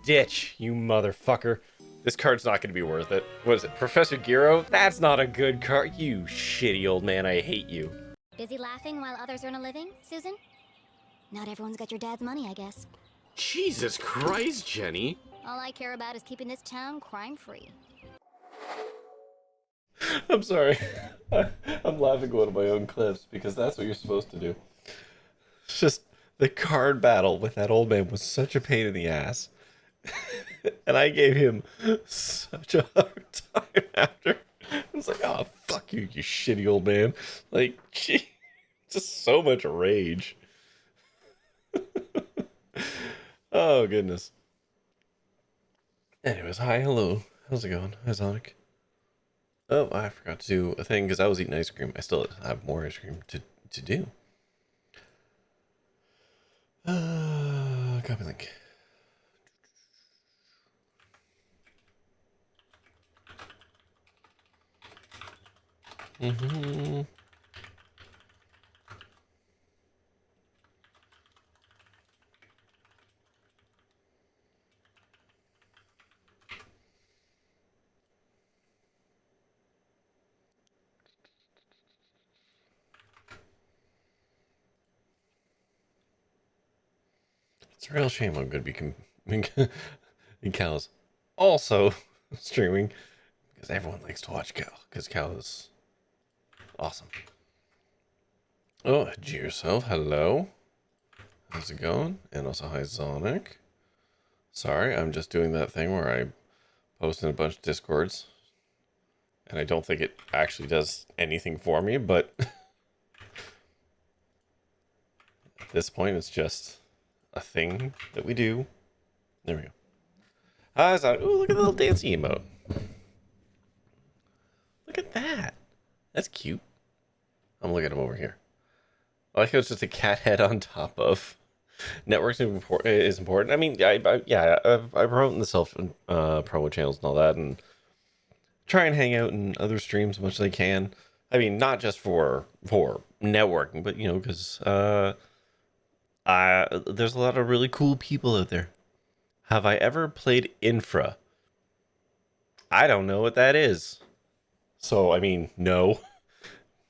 ditch, you motherfucker. This card's not going to be worth it. What is it, Professor Giro? That's not a good card. You shitty old man, I hate you. Busy laughing while others earn a living, Susan? Not everyone's got your dad's money, I guess. Jesus Christ, Jenny. All I care about is keeping this town crime-free. I'm sorry. I'm laughing at one of my own clips because that's what you're supposed to do. It's just the card battle with that old man was such a pain in the ass. And I gave him such a hard time after. I was like, oh, fuck you, you shitty old man. Like, gee, just so much rage. Oh, goodness. Anyways, hi, hello. How's it going? Hi, Sonic. Oh, I forgot to do a thing because I was eating ice cream. I still have more ice cream to do. Copy link. Mm-hmm. It's a real shame I'm going to be Cal's also streaming because everyone likes to watch Cal because Cal is awesome. Oh, G yourself. Hello. How's it going? And also, hi, Sonic. Sorry, I'm just doing that thing where I post in a bunch of Discords. And I don't think it actually does anything for me, but at this point, it's just a thing that we do. There we go. Hi, Sonic. Ooh, look at the little dancing emote. Look at that. That's cute. I'm looking at him over here. I like how it's just a cat head on top of. Networking is important. I mean, I promote in the self promo channels and all that, and try and hang out in other streams as much as I can. I mean, not just for networking, but you know, because there's a lot of really cool people out there. Have I ever played Infra? I don't know what that is. So I mean, no.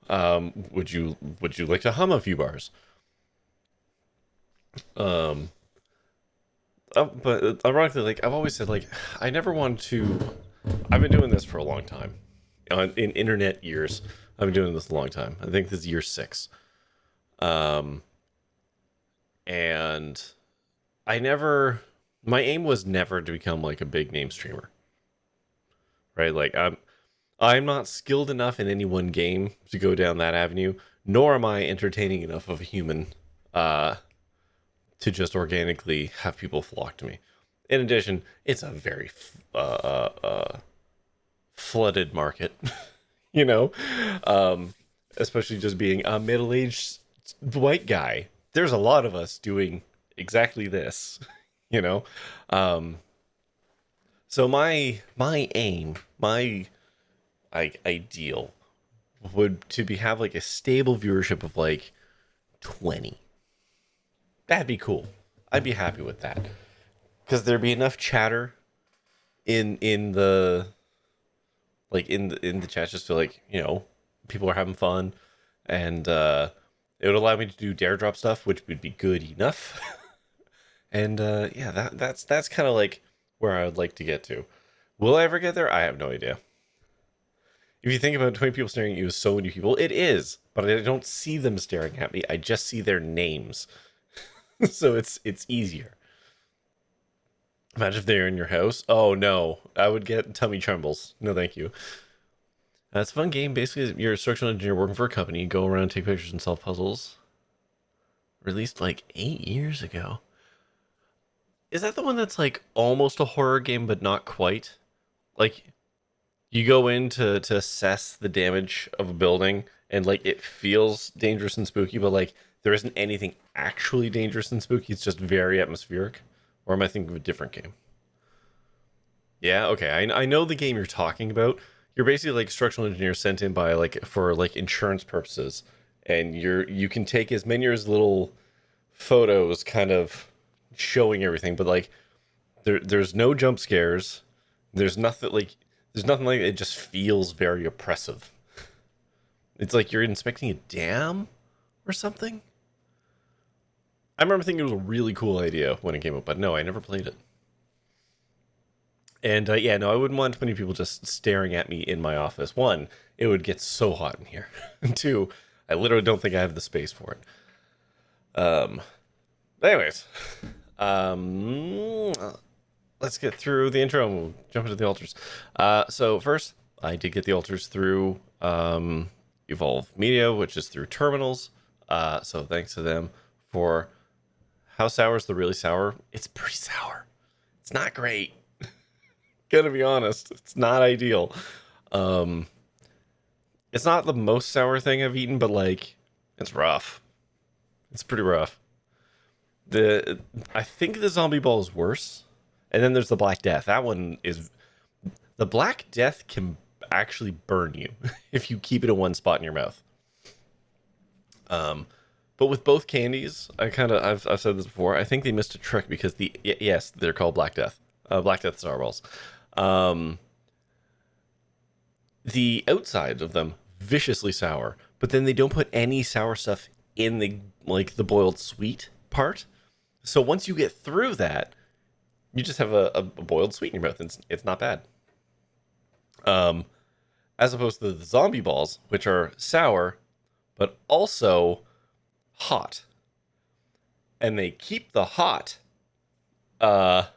Would you like to hum a few bars? But ironically, like I've always said, like I never wanted to. I've been doing this for a long time, in internet years. I've been doing this a long time. I think this is year 6. And my aim was never to become like a big name streamer, right? Like I'm not skilled enough in any one game to go down that avenue, nor am I entertaining enough of a human, to just organically have people flock to me. In addition, it's a very flooded market, you know, especially just being a middle-aged white guy. There's a lot of us doing exactly this, you know. So my aim, my ideal would to be have like a stable viewership of like 20. That'd be cool. I'd be happy with that. Because there'd be enough chatter in the chat just to like, you know, people are having fun, and it would allow me to do dare drop stuff, which would be good enough. And yeah, that's kind of like where I would like to get to. Will I ever get there? I have no idea. If you think about 20 people staring at you as so many people, it is, but I don't see them staring at me. I just see their names. So it's easier. Imagine if they're in your house. Oh no, I would get tummy trembles. No, thank you. It's a fun game. Basically, you're a structural engineer working for a company. You go around, take pictures, and solve puzzles. Released like 8 years ago. Is that the one that's like almost a horror game, but not quite? Like, you go in to assess the damage of a building, and like it feels dangerous and spooky, but like there isn't anything actually dangerous and spooky. It's just very atmospheric. Or am I thinking of a different game? Yeah, okay. I know the game you're talking about. You're basically like a structural engineer sent in by like for like insurance purposes, and you can take as many or as little photos, kind of showing everything. But like There's no jump scares. There's nothing like it just feels very oppressive. It's like you're inspecting a dam or something. I remember thinking it was a really cool idea when it came up, but no, I never played it. And yeah, no, I wouldn't want too many people just staring at me in my office. One, it would get so hot in here. And two, I literally don't think I have the space for it. Anyways, um, let's get through the intro and we'll jump into the altars. So first, I did get the altars through Evolve Media, which is through terminals. So thanks to them for how sour is the really sour. It's pretty sour. It's not great. Gonna be honest, it's not ideal. It's not the most sour thing I've eaten, but like, it's rough. It's pretty rough. I think the zombie ball is worse, and then there's the Black Death. That one is the Black Death can actually burn you if you keep it in one spot in your mouth. But with both candies, I've said this before. I think they missed a trick because yes, they're called Black Death, Black Death Star Balls. The outside of them viciously sour, but then they don't put any sour stuff in the boiled sweet part. So once you get through that, you just have a boiled sweet in your mouth. It's not bad. As opposed to the zombie balls, which are sour, but also hot. And they keep the hot. No,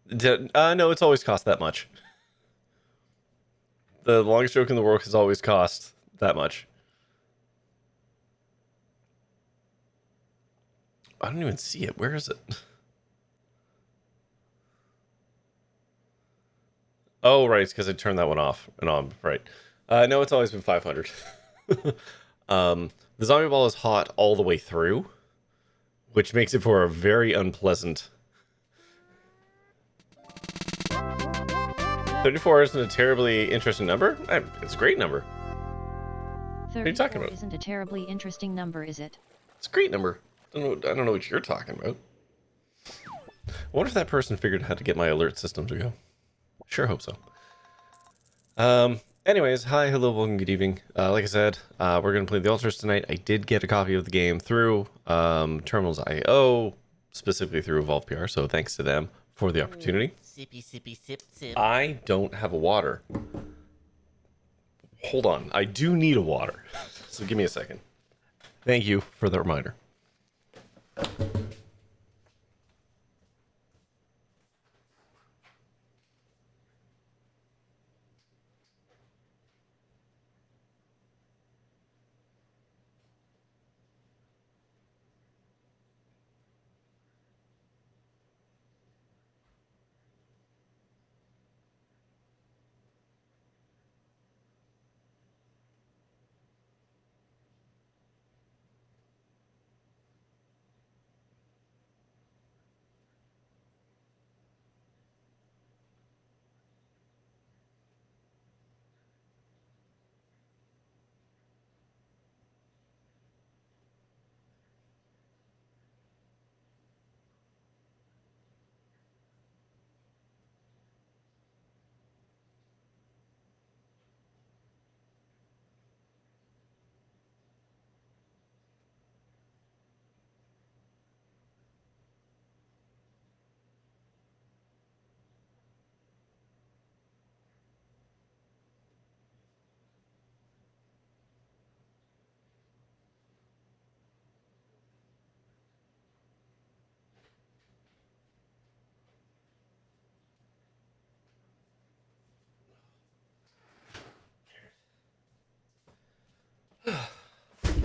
it's always cost that much. The longest joke in the world has always cost that much. I don't even see it. Where is it? Oh, right. It's because I turned that one off and on. Right. No, it's always been 500. The zombie ball is hot all the way through, which makes it for a very unpleasant. 34 isn't a terribly interesting number. It's a great number. What are you talking about? Isn't a terribly interesting number, is it? It's a great number. I don't know what you're talking about. I wonder if that person figured out how to get my alert system to go. Sure hope so. Anyways, hi, hello, welcome, good evening. Like I said, we're going to play the altars tonight. I did get a copy of the game through Terminals.io, specifically through Evolve PR, so thanks to them for the opportunity. Sippy, sippy, sip, sip. I don't have a water. Hold on, I do need a water. So give me a second. Thank you for the reminder.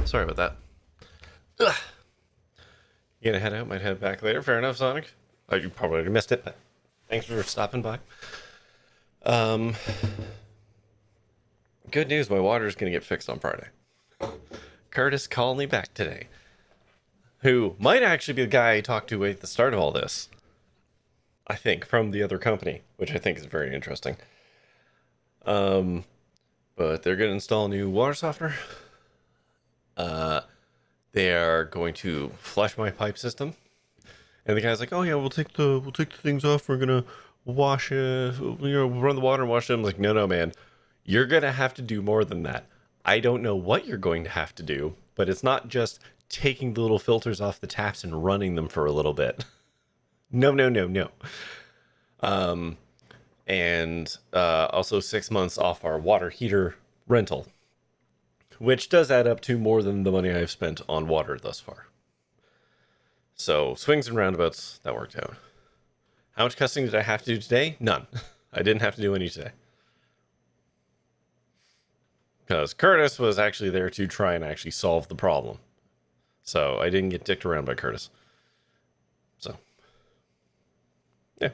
Sorry about that. Ugh. You gonna head out? Might head back later. Fair enough, Sonic. Oh, you probably already missed it, but thanks for stopping by. Good news, my water's gonna get fixed on Friday. Curtis called me back today. Who might actually be the guy I talked to at the start of all this. I think, from the other company, which I think is very interesting. But they're gonna install a new water softener. They are going to flush my pipe system. And the guy's like, "Oh yeah, we'll take the things off. We're gonna wash it. We'll run the water and wash it." I'm like, "No, no, man, you're gonna have to do more than that. I don't know what you're going to have to do, but it's not just taking the little filters off the taps and running them for a little bit. No, no, no, no." And also 6 months off our water heater rental, which does add up to more than the money I've spent on water thus far. So swings and roundabouts, that worked out. How much cussing did I have to do today? None. I didn't have to do any today. Because Curtis was actually there to try and actually solve the problem. So I didn't get dicked around by Curtis. So, yeah.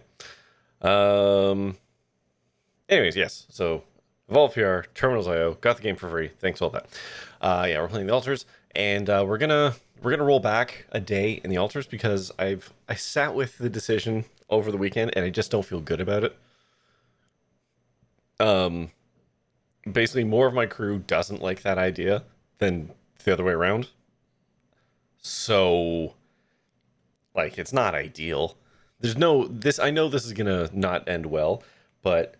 Anyways, yes. So, Evolve PR, Terminals.io, got the game for free. Thanks, all that. Yeah, we're playing the altars, and we're gonna roll back a day in the altars because I sat with the decision over the weekend, and I just don't feel good about it. Basically, more of my crew doesn't like that idea than the other way around. So, like, it's not ideal. There's no this. I know this is gonna not end well, but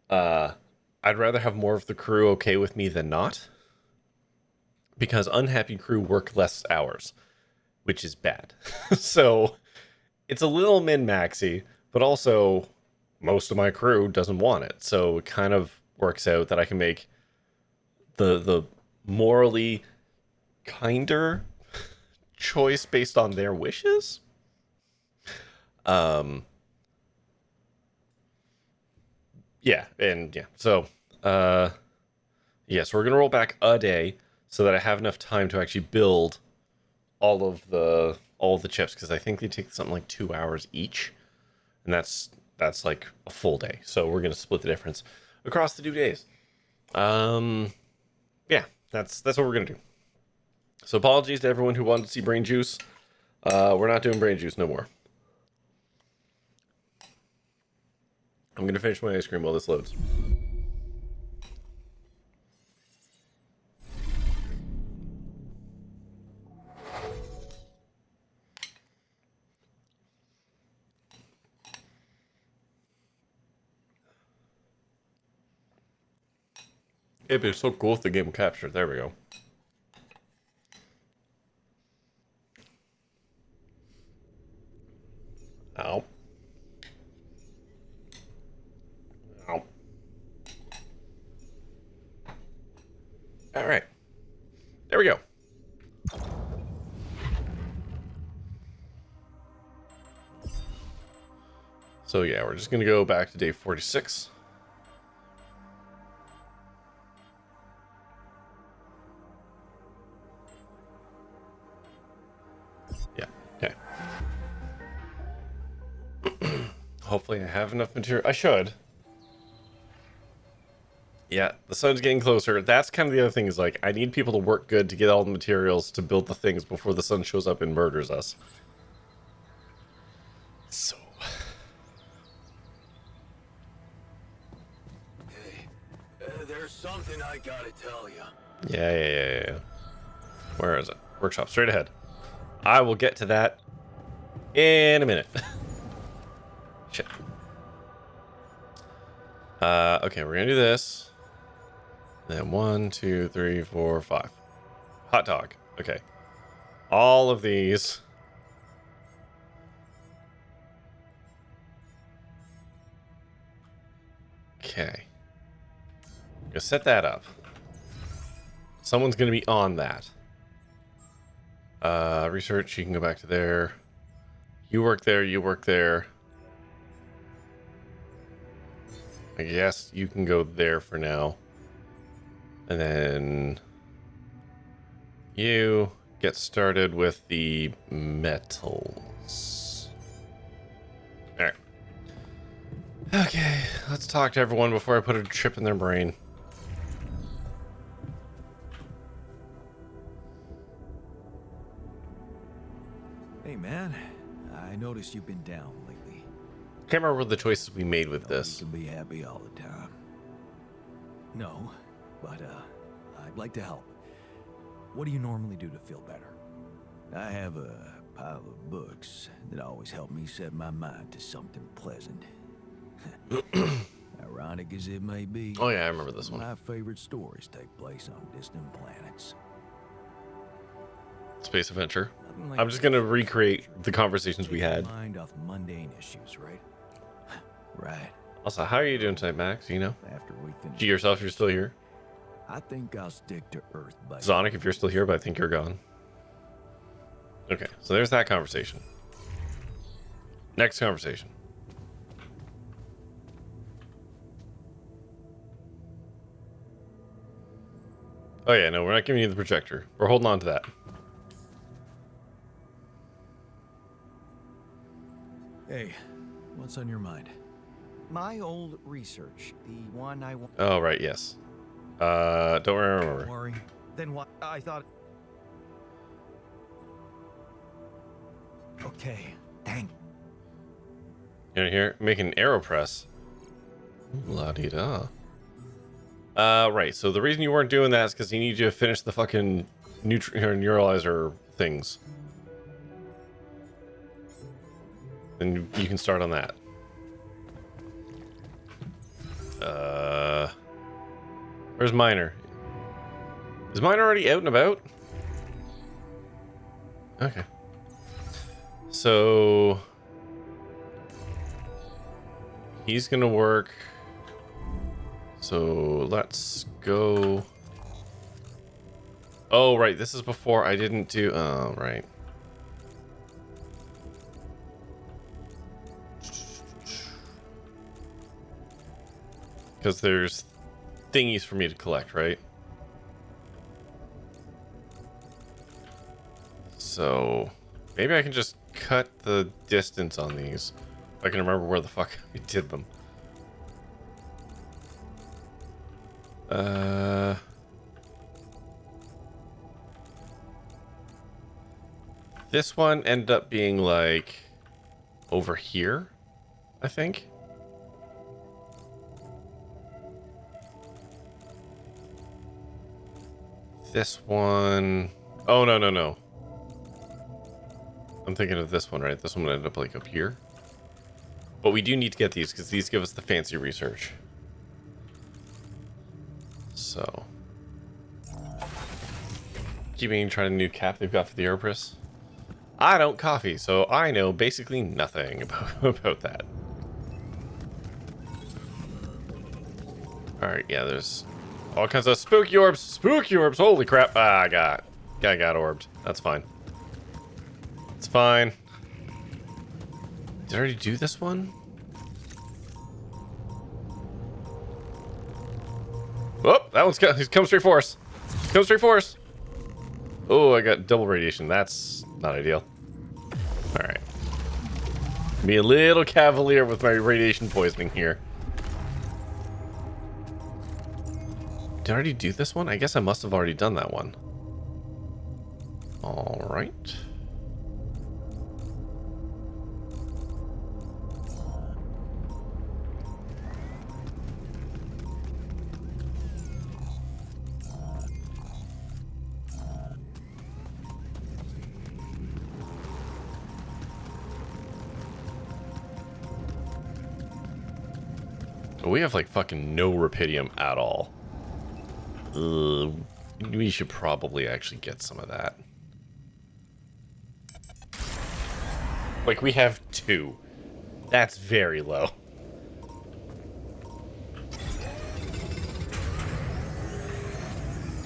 I'd rather have more of the crew okay with me than not, because unhappy crew work less hours, which is bad. So it's a little min-maxy, but also most of my crew doesn't want it. So it kind of works out that I can make the morally kinder choice based on their wishes. Yeah, and yeah. So yes, we're gonna roll back a day so that I have enough time to actually build all of the chips, because I think they take something like 2 hours each, and that's like a full day. So we're gonna split the difference across the 2 days. Yeah, that's what we're gonna do. So apologies to everyone who wanted to see brain juice. We're not doing brain juice no more. I'm gonna finish my ice cream while this loads. It'd be so cool if the game would capture. There we go. Ow. Ow. All right. There we go. So yeah, we're just gonna go back to day 46. Yeah. Okay. Hopefully I have enough material. I should. Yeah, the sun's getting closer. That's kind of the other thing, is like, I need people to work good to get all the materials to build the things before the sun shows up and murders us. So. Hey, there's something I gotta tell you. Yeah. Where is it? Workshop, straight ahead. I will get to that in a minute. Shit. Okay, we're gonna do this. Then 1, 2, 3, 4, 5. Hot dog. Okay. All of these. Okay. Gonna set that up. Someone's gonna be on that. Research, you can go back to there. You work there, you work there. I guess you can go there for now. And then you get started with the metals. Alright. Okay, let's talk to everyone before I put a chip in their brain. Hey, man. I noticed you've been down lately. Can't remember the choices we made with You this. can be happy all the time. No, but I'd like to help. What do you normally do to feel better? I have a pile of books that always help me set my mind to something pleasant. Ironic as it may be. Oh yeah, I remember this some of one. my favorite stories take place on distant planets. Space adventure. Nothing like I'm just gonna space recreate adventure. the conversations we Take your had. mind off mundane issues, right? Right. Also, how are you doing tonight, Max? You know? After we finish To yourself, you're still here. I think I'll stick to Earth by Sonic, if you're still here, but I think you're gone. Okay, so there's that conversation. Next conversation. Oh yeah, no, we're not giving you the projector. We're holding on to that. Hey, what's on your mind? My old research, the one I want. Oh right, yes. Don't Don't remember. worry. Then what? I thought. Okay, thank. You know here, make an AeroPress. La di da. Right. So the reason you weren't doing that is because he needs you to finish the fucking neuralizer things. Then you can start on that. Where's Miner? Is Miner already out and about? Okay. So he's gonna work. So let's go. Oh, right. This is before I didn't do. Oh, right. Because there's thingies for me to collect, right? So maybe I can just cut the distance on these. If I can remember where the fuck I did them. This one ended up being like over here, I think. This one, oh no, no, no. I'm thinking of this one, right? This one ended up like up here. But we do need to get these because these give us the fancy research. So, keeping trying a new cap they've got for the AeroPress. I don't coffee, so I know basically nothing about that. All right, yeah, there's all kinds of spooky orbs. Spooky orbs! Holy crap! Ah, I got orbed. That's fine. It's fine. Did I already do this one? Oh, that one's he's come straight for us. Come straight for us. Oh, I got double radiation. That's not ideal. All right. Be a little cavalier with my radiation poisoning here. Did I already do this one? I guess I must have already done that one. All right. We have like fucking no rupidium at all. We should probably actually get some of that. Like we have 2. That's very low.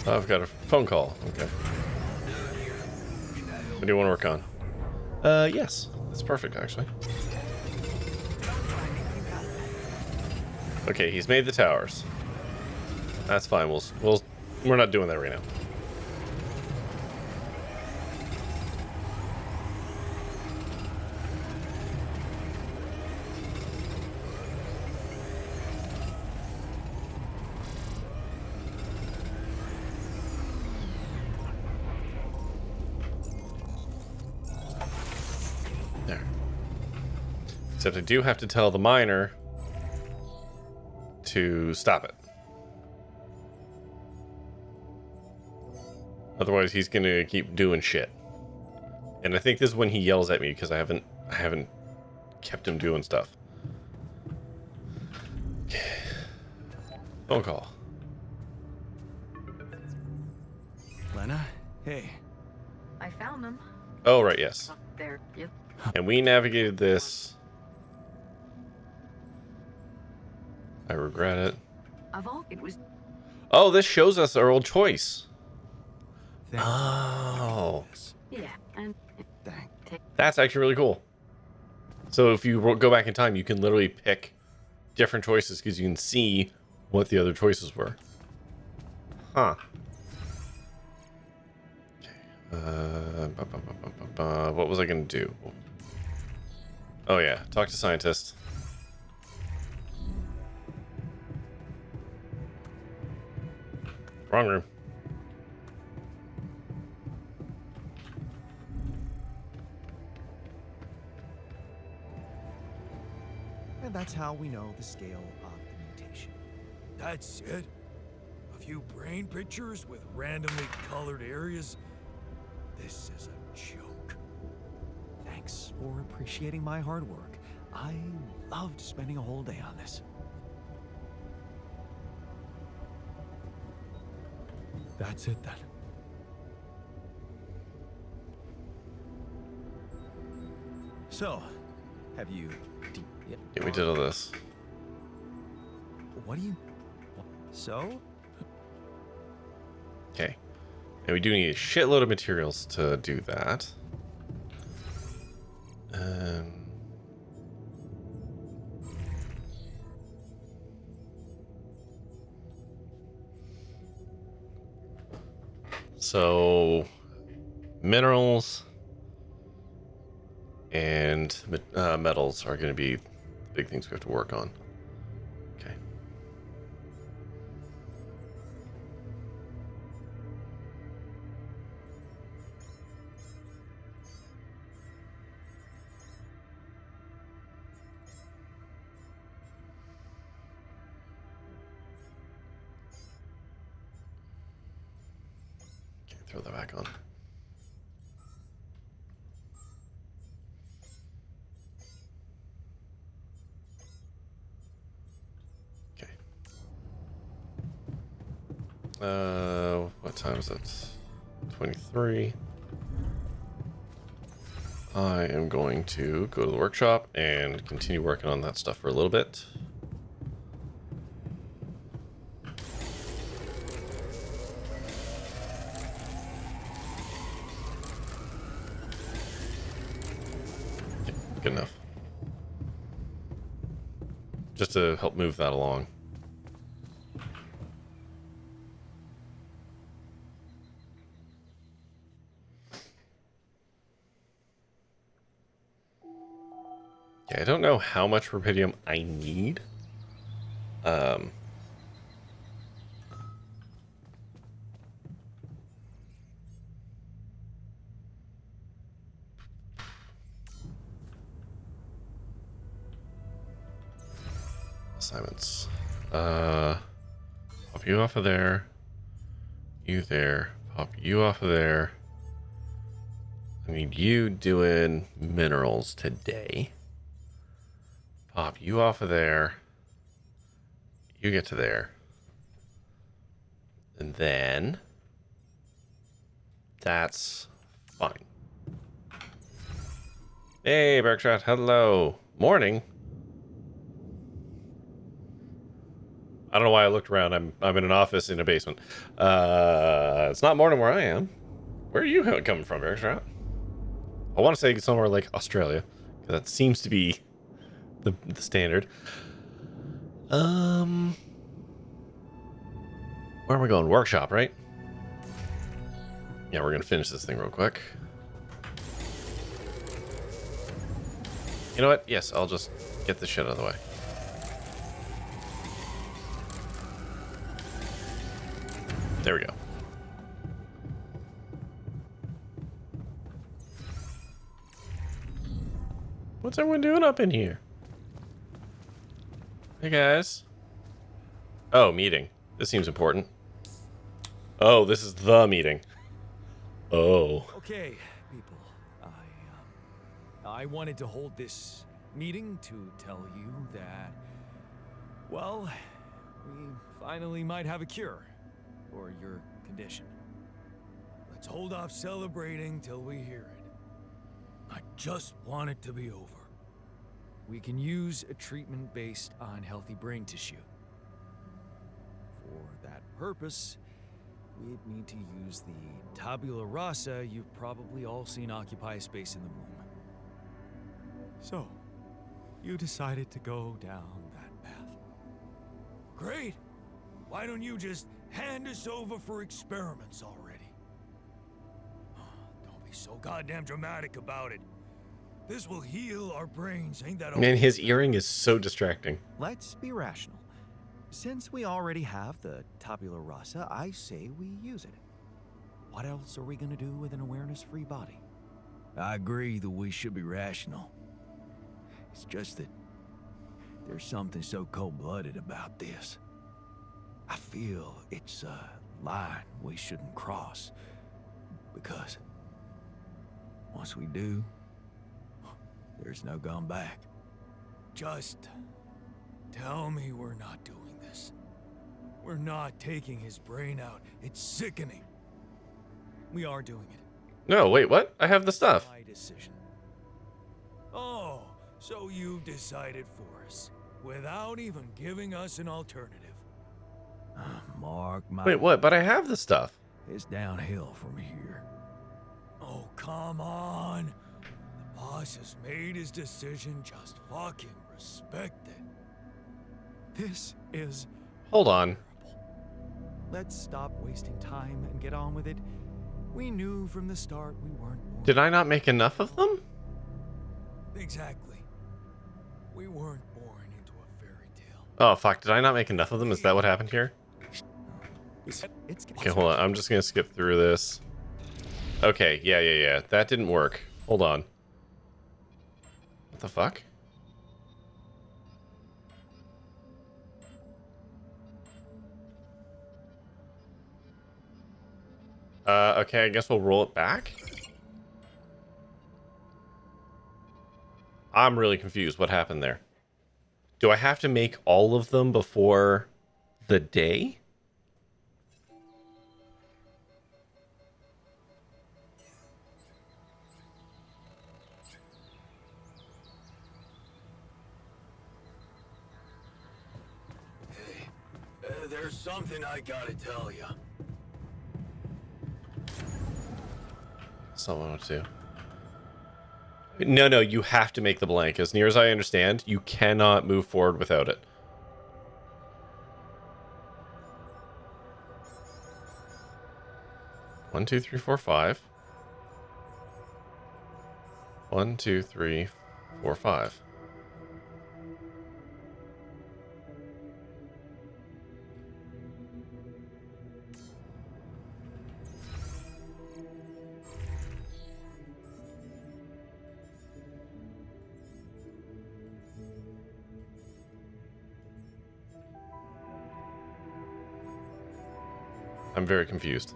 Oh, I've got a phone call. Okay. What do you want to work on? Yes. That's perfect, actually. Okay, he's made the towers. That's fine. We're not doing that right now. There. Except I do have to tell the miner to stop it. Otherwise, he's gonna keep doing shit. And I think this is when he yells at me because I haven't kept him doing stuff. Phone call. Lena? Hey. I found them. Oh, right, yes. There. You. And we navigated this. I regret it. Of all, it was. Oh, this shows us our old choice. Thank Oh. Yeah. And Thank. That's actually really cool. So if you go back in time, you can literally pick different choices because you can see what the other choices were. Huh. What was I going to do? Oh yeah, talk to scientists. Wrong room. And that's how we know the scale of the mutation. That's it? A few brain pictures with randomly colored areas? This is a joke. Thanks for appreciating my hard work. I loved spending a whole day on this. That's it then. So, have you... Yeah, we did all this. What do you... So? Okay. And we do need a shitload of materials to do that. So, minerals and metals are going to be big things we have to work on. Okay. Okay, throw that back on. Okay. What time is it? 23. I am going to go to the workshop and continue working on that stuff for a little bit. Okay, good enough. Just to help move that along. Yeah, I don't know how much rubidium I need. Assignments. Pop you off of there. You there. Pop you off of there. I need you doing minerals today. Pop you off of there. You get to there. And then that's fine. Hey, Berkshot. Hello. Morning. I don't know why I looked around. I'm in an office in a basement. It's not morning where I am. Where are you coming from, Berkshot? I want to say somewhere like Australia. That seems to be the standard. Where am I going? Workshop, right? Yeah, we're gonna finish this thing real quick. You know what? Yes, I'll just get this shit out of the way. There we go. What's everyone doing up in here? Hey guys. Oh, meeting. This seems important. Oh, this is the meeting. Oh. Okay, people. I wanted to hold this meeting to tell you that, well, we finally might have a cure for your condition. Let's hold off celebrating till we hear it. I just want it to be over. We can use a treatment based on healthy brain tissue. For that purpose, we'd need to use the tabula rasa you've probably all seen occupy space in the womb. So, you decided to go down that path. Great! Why don't you just hand us over for experiments already? Don't be so goddamn dramatic about it. This will heal our brains, ain't that Man, okay? his earring is so distracting. Let's be rational. Since we already have the tabula rasa, I say we use it. What else are we gonna do with an awareness-free body? I agree that we should be rational. It's just that there's something so cold-blooded about this. I feel it's a line we shouldn't cross. Because once we do, there's no going back. Just tell me we're not doing this. We're not taking his brain out. It's sickening. We are doing it. No, wait, what? I have the stuff. My decision. Oh, so you've decided for us, without even giving us an alternative. Mark my... Wait, what? But I have the stuff. It's downhill from here. Oh, come on. The boss has made his decision. Just fucking respect it. This is Hold on. Let's stop wasting time and get on with it. We knew from the start we weren't born. Did I not make enough of them? Exactly. We weren't born into a fairy tale. Oh, fuck. Did I not make enough of them? Is that what happened here? It's Okay, hold on. I'm just going to skip through this. Okay, yeah. That didn't work. Hold on. What the fuck? Okay, I guess we'll roll it back. I'm really confused. What happened there? Do I have to make all of them before the day? Hey, there's something I gotta tell you. Someone wants to. No, you have to make the blank. As near as I understand, you cannot move forward without it. One, two, three, four, five. 1, 2, 3, 4, 5. I'm very confused.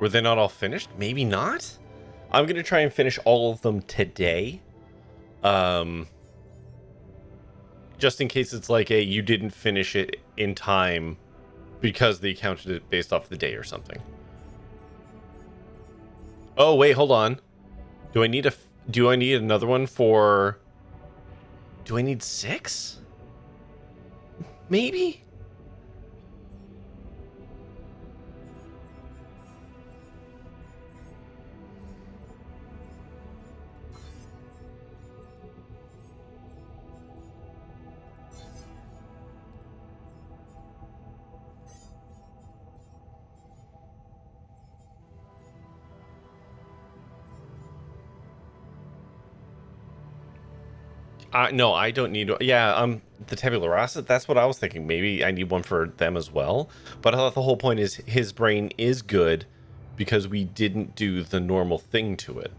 Were they not all finished? Maybe not? I'm going to try and finish all of them today. Just in case it's like you didn't finish it in time because they counted it based off the day or something. Oh, wait, hold on. Do I need another one for... Do I need 6? Maybe? No, I don't need... Yeah, the tabula rasa, that's what I was thinking. Maybe I need one for them as well. But I thought the whole point is his brain is good because we didn't do the normal thing to it.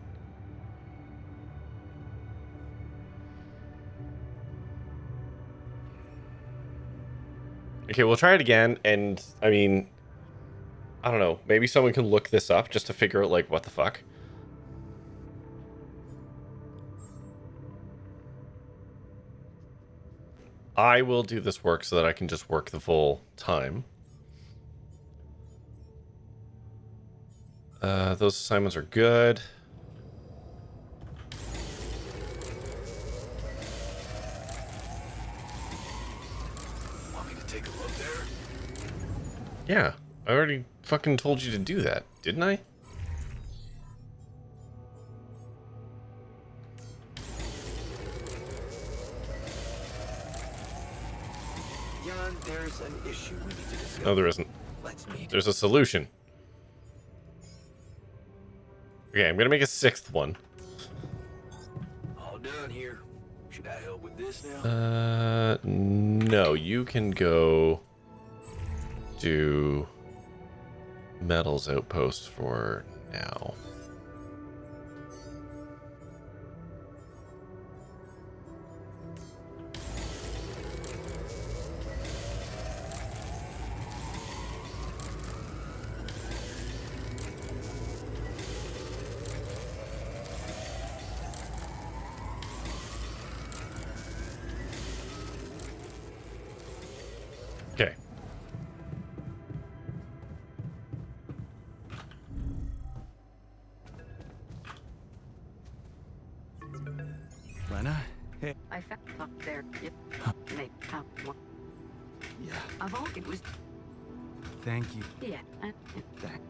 Okay, we'll try it again, and I mean, I don't know. Maybe someone can look this up just to figure out, like, what the fuck. I will do this work so that I can just work the full time. Those assignments are good. Want me to take a look there? Yeah, I already fucking told you to do that, didn't I? Jan, there's an issue we need to discuss. No, there isn't. Let's meet. There's a solution. Okay, I'm gonna make a 6th one. All done here. Should I help with this now? No, you can go do Metals Outpost for now. Okay. Lena? Hey. I found up there. Yep. Make one. Yeah. Of all, it was. Thank you. Yeah.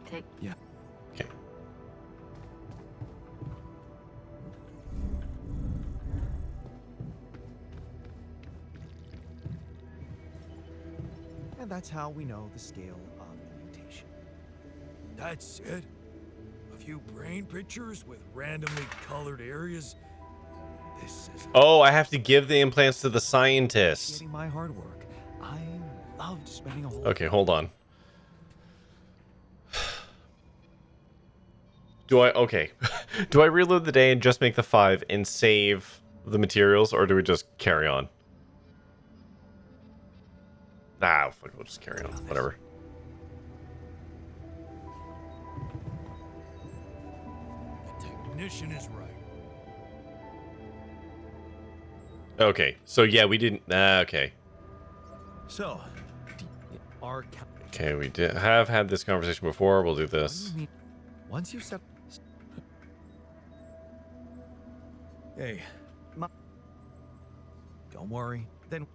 Take. Yeah. Okay. And that's how we know the scale of the mutation. That's it? A few brain pictures with randomly colored areas? This is Oh, I have to give the implants to the scientist. Appreciating my hard work. I loved spending a whole Okay, hold on. Okay. Do I reload the day and just make the 5 and save the materials, or do we just carry on? Ah, fuck, we'll just carry on. Whatever. the technician is right. Okay, so yeah, we didn't. Okay. So, our Okay, we did have had this conversation before. We'll do what do this. you mean? Once you set Hey, don't worry. Then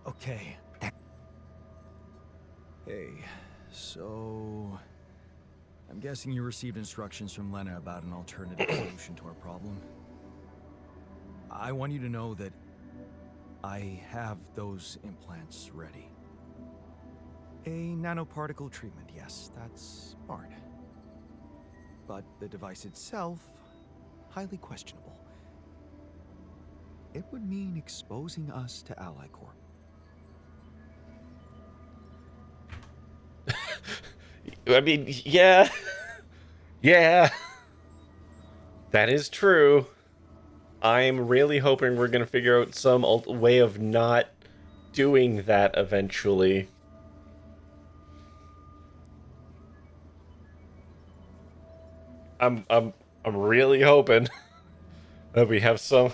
okay. Hey, so I'm guessing you received instructions from Lena about an alternative solution to our problem. I want you to know that I have those implants ready. A nanoparticle treatment, yes, that's smart. But the device itself, highly questionable. It would mean exposing us to Ally Corp. I mean, yeah. Yeah. That is true. I'm really hoping we're going to figure out some way of not doing that eventually. I'm really hoping that we have some.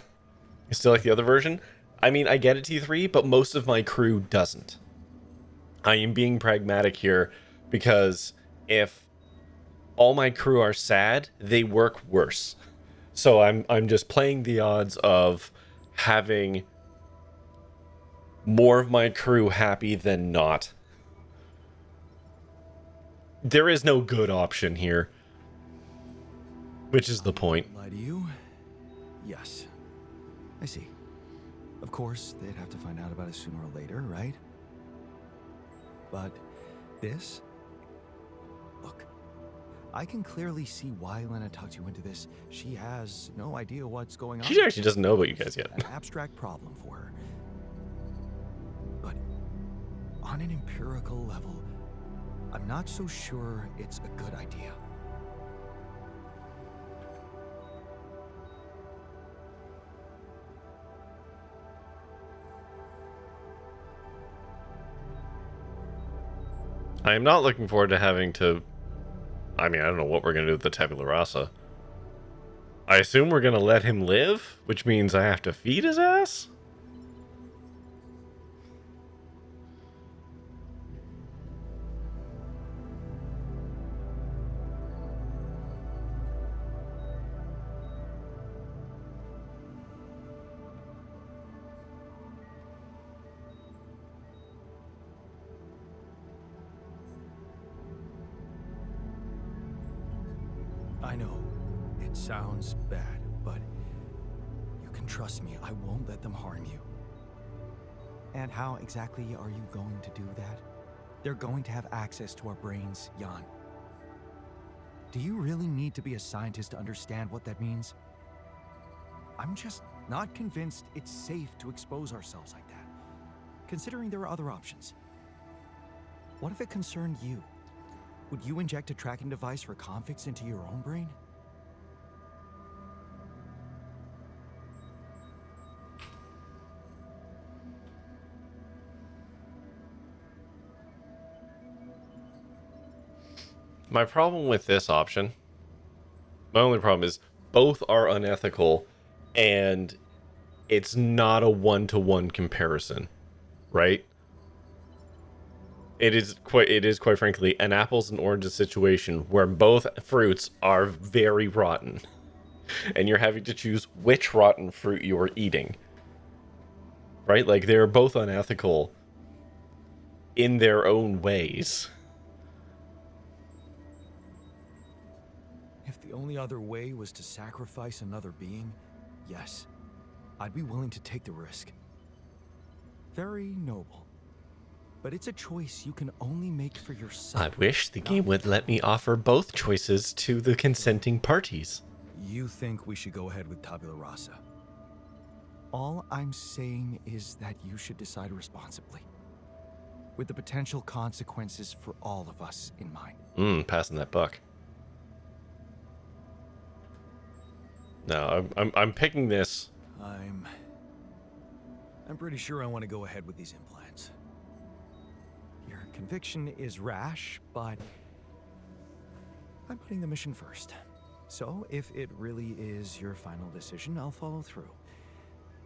You still like the other version? I mean, I get it, T3, but most of my crew doesn't. I am being pragmatic here because if all my crew are sad, they work worse. So I'm just playing the odds of having more of my crew happy than not. There is no good option here, which is the point. Lie to you? Yes. I see. Of course, they'd have to find out about it sooner or later, right? But this? Look, I can clearly see why Lena talked you into this. She has no idea what's going on. She actually doesn't know about you guys yet. An abstract problem for her. But on an empirical level, I'm not so sure it's a good idea. I am not looking forward to having to... I mean, I don't know what we're going to do with the tabula rasa. I assume we're going to let him live, which means I have to feed his ass? I know, it sounds bad, but you can trust me, I won't let them harm you. And how exactly are you going to do that? They're going to have access to our brains, Jan. Do you really need to be a scientist to understand what that means? I'm just not convinced it's safe to expose ourselves like that, considering there are other options. What if it concerned you? Would you inject a tracking device for convicts into your own brain? My problem with this option, my only problem is both are unethical, and it's not a one-to-one comparison, right? It is quite frankly an apples and oranges situation where both fruits are very rotten, and you're having to choose which rotten fruit you are eating. Right? Like, they're both unethical in their own ways. If the only other way was to sacrifice another being, yes, I'd be willing to take the risk. Very noble. But it's a choice you can only make for yourself. I wish the game would let me offer both choices to the consenting parties. You think we should go ahead with tabula rasa? All I'm saying is that you should decide responsibly, with the potential consequences for all of us in mind. Passing that buck. No, I'm picking this. I'm pretty sure I want to go ahead with these implants. Your conviction is rash, but I'm putting the mission first. So if it really is your final decision, I'll follow through.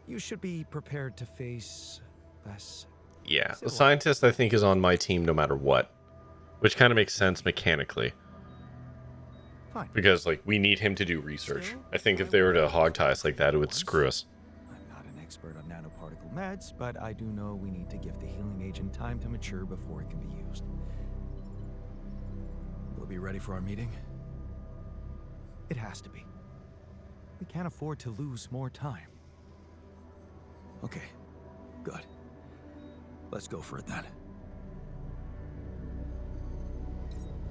You should be prepared to face less. Yeah, the scientist I think is on my team no matter what, which kind of makes sense mechanically. Fine. Because, like, we need him to do research. I think if they were to hogtie us like that, it would screw us. I'm not an expert on nanoparticle meds, but I do know we need to give the healing agent time to mature before it can be used. Will it be ready for our meeting? It has to be. We can't afford to lose more time. Okay, good. Let's go for it then.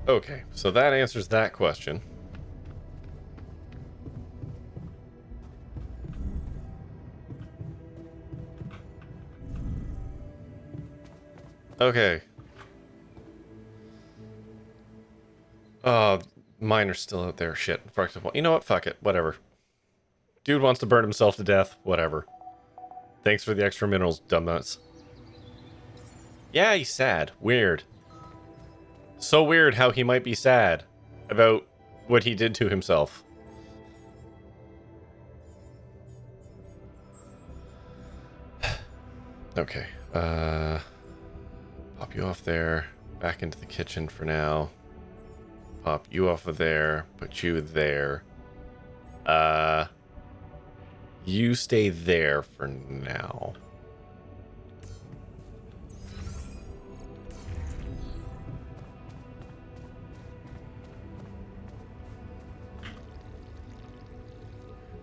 Okay, so that answers that question. Okay. Mine are still out there. Shit. You know what? Fuck it. Whatever. Dude wants to burn himself to death. Whatever. Thanks for the extra minerals, dumbnuts. Yeah, he's sad. Weird. So weird how he might be sad about what he did to himself. Okay. Pop you off there. Back into the kitchen for now. Pop you off of there. Put you there. You stay there for now.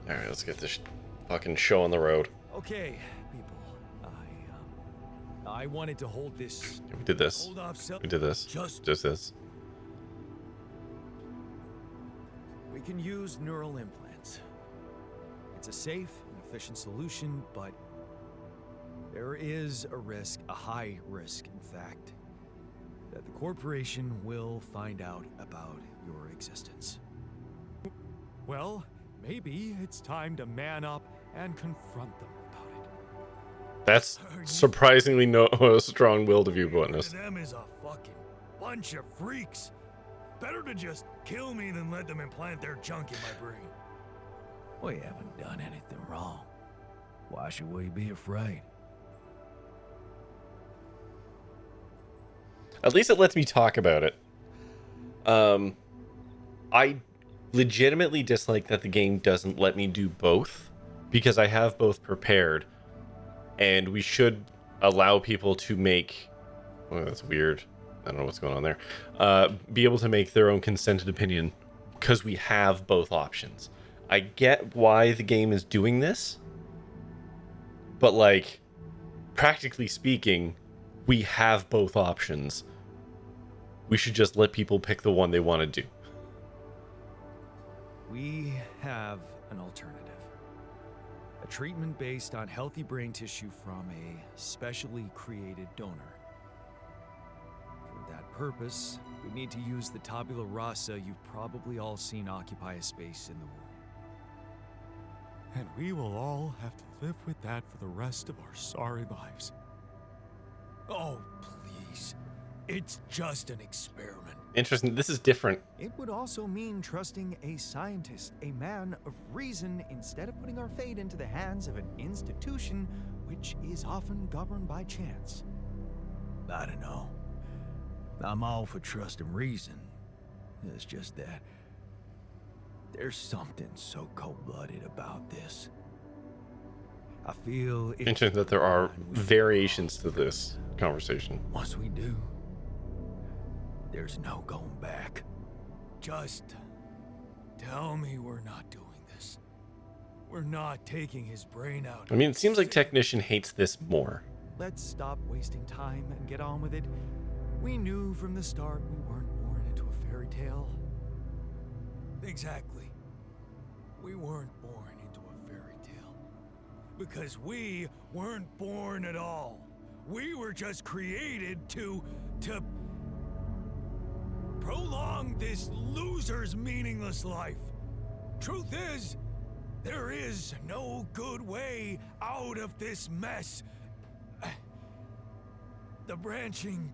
Alright, let's get this fucking show on the road. Okay, people. I wanted to hold this. We did this. Hold off We did this. Just this. we can use neural implants. It's a safe and efficient solution, but there is a risk, a high risk, in fact, that the corporation will find out about your existence. Well, maybe it's time to man up and confront them about it. That's surprisingly no strong-willed of you, Witness. Them is a fucking Bunch of freaks. Better to just kill me than let them implant their junk in my brain. We haven't done anything wrong. Why should we be afraid? At least it lets me talk about it. I legitimately dislike that the game doesn't let me do both, because I have both prepared, and we should allow people to make... Oh, that's weird. I don't know what's going on there. Be able to make their own consented opinion, because we have both options. I get why the game is doing this, but, like, practically speaking, we have both options. We should just let people pick the one they want to do. We have an alternative. A treatment based on healthy brain tissue from a specially created donor. For that purpose, we need to use the tabula rasa you've probably all seen occupy a space in the womb. And we will all have to live with that for the rest of our sorry lives. Oh, please. It's just an experiment. Interesting. This is different. It would also mean trusting a scientist, a man of reason, instead of putting our fate into the hands of an institution which is often governed by chance. I don't know. I'm all for trust and reason. It's just that there's something so cold-blooded about this. I feel it's Interesting that there are time we variations to this conversation. Once we do, there's no going back. Just tell me we're not doing this. We're not taking his brain out. I mean, it seems like Technician hates this more. Let's stop wasting time and get on with it. We knew from the start we weren't born into a fairy tale. Exactly. We weren't born into a fairy tale. Because we weren't born at all. We were just created to prolong this loser's meaningless life. Truth is, there is no good way out of this mess. The branching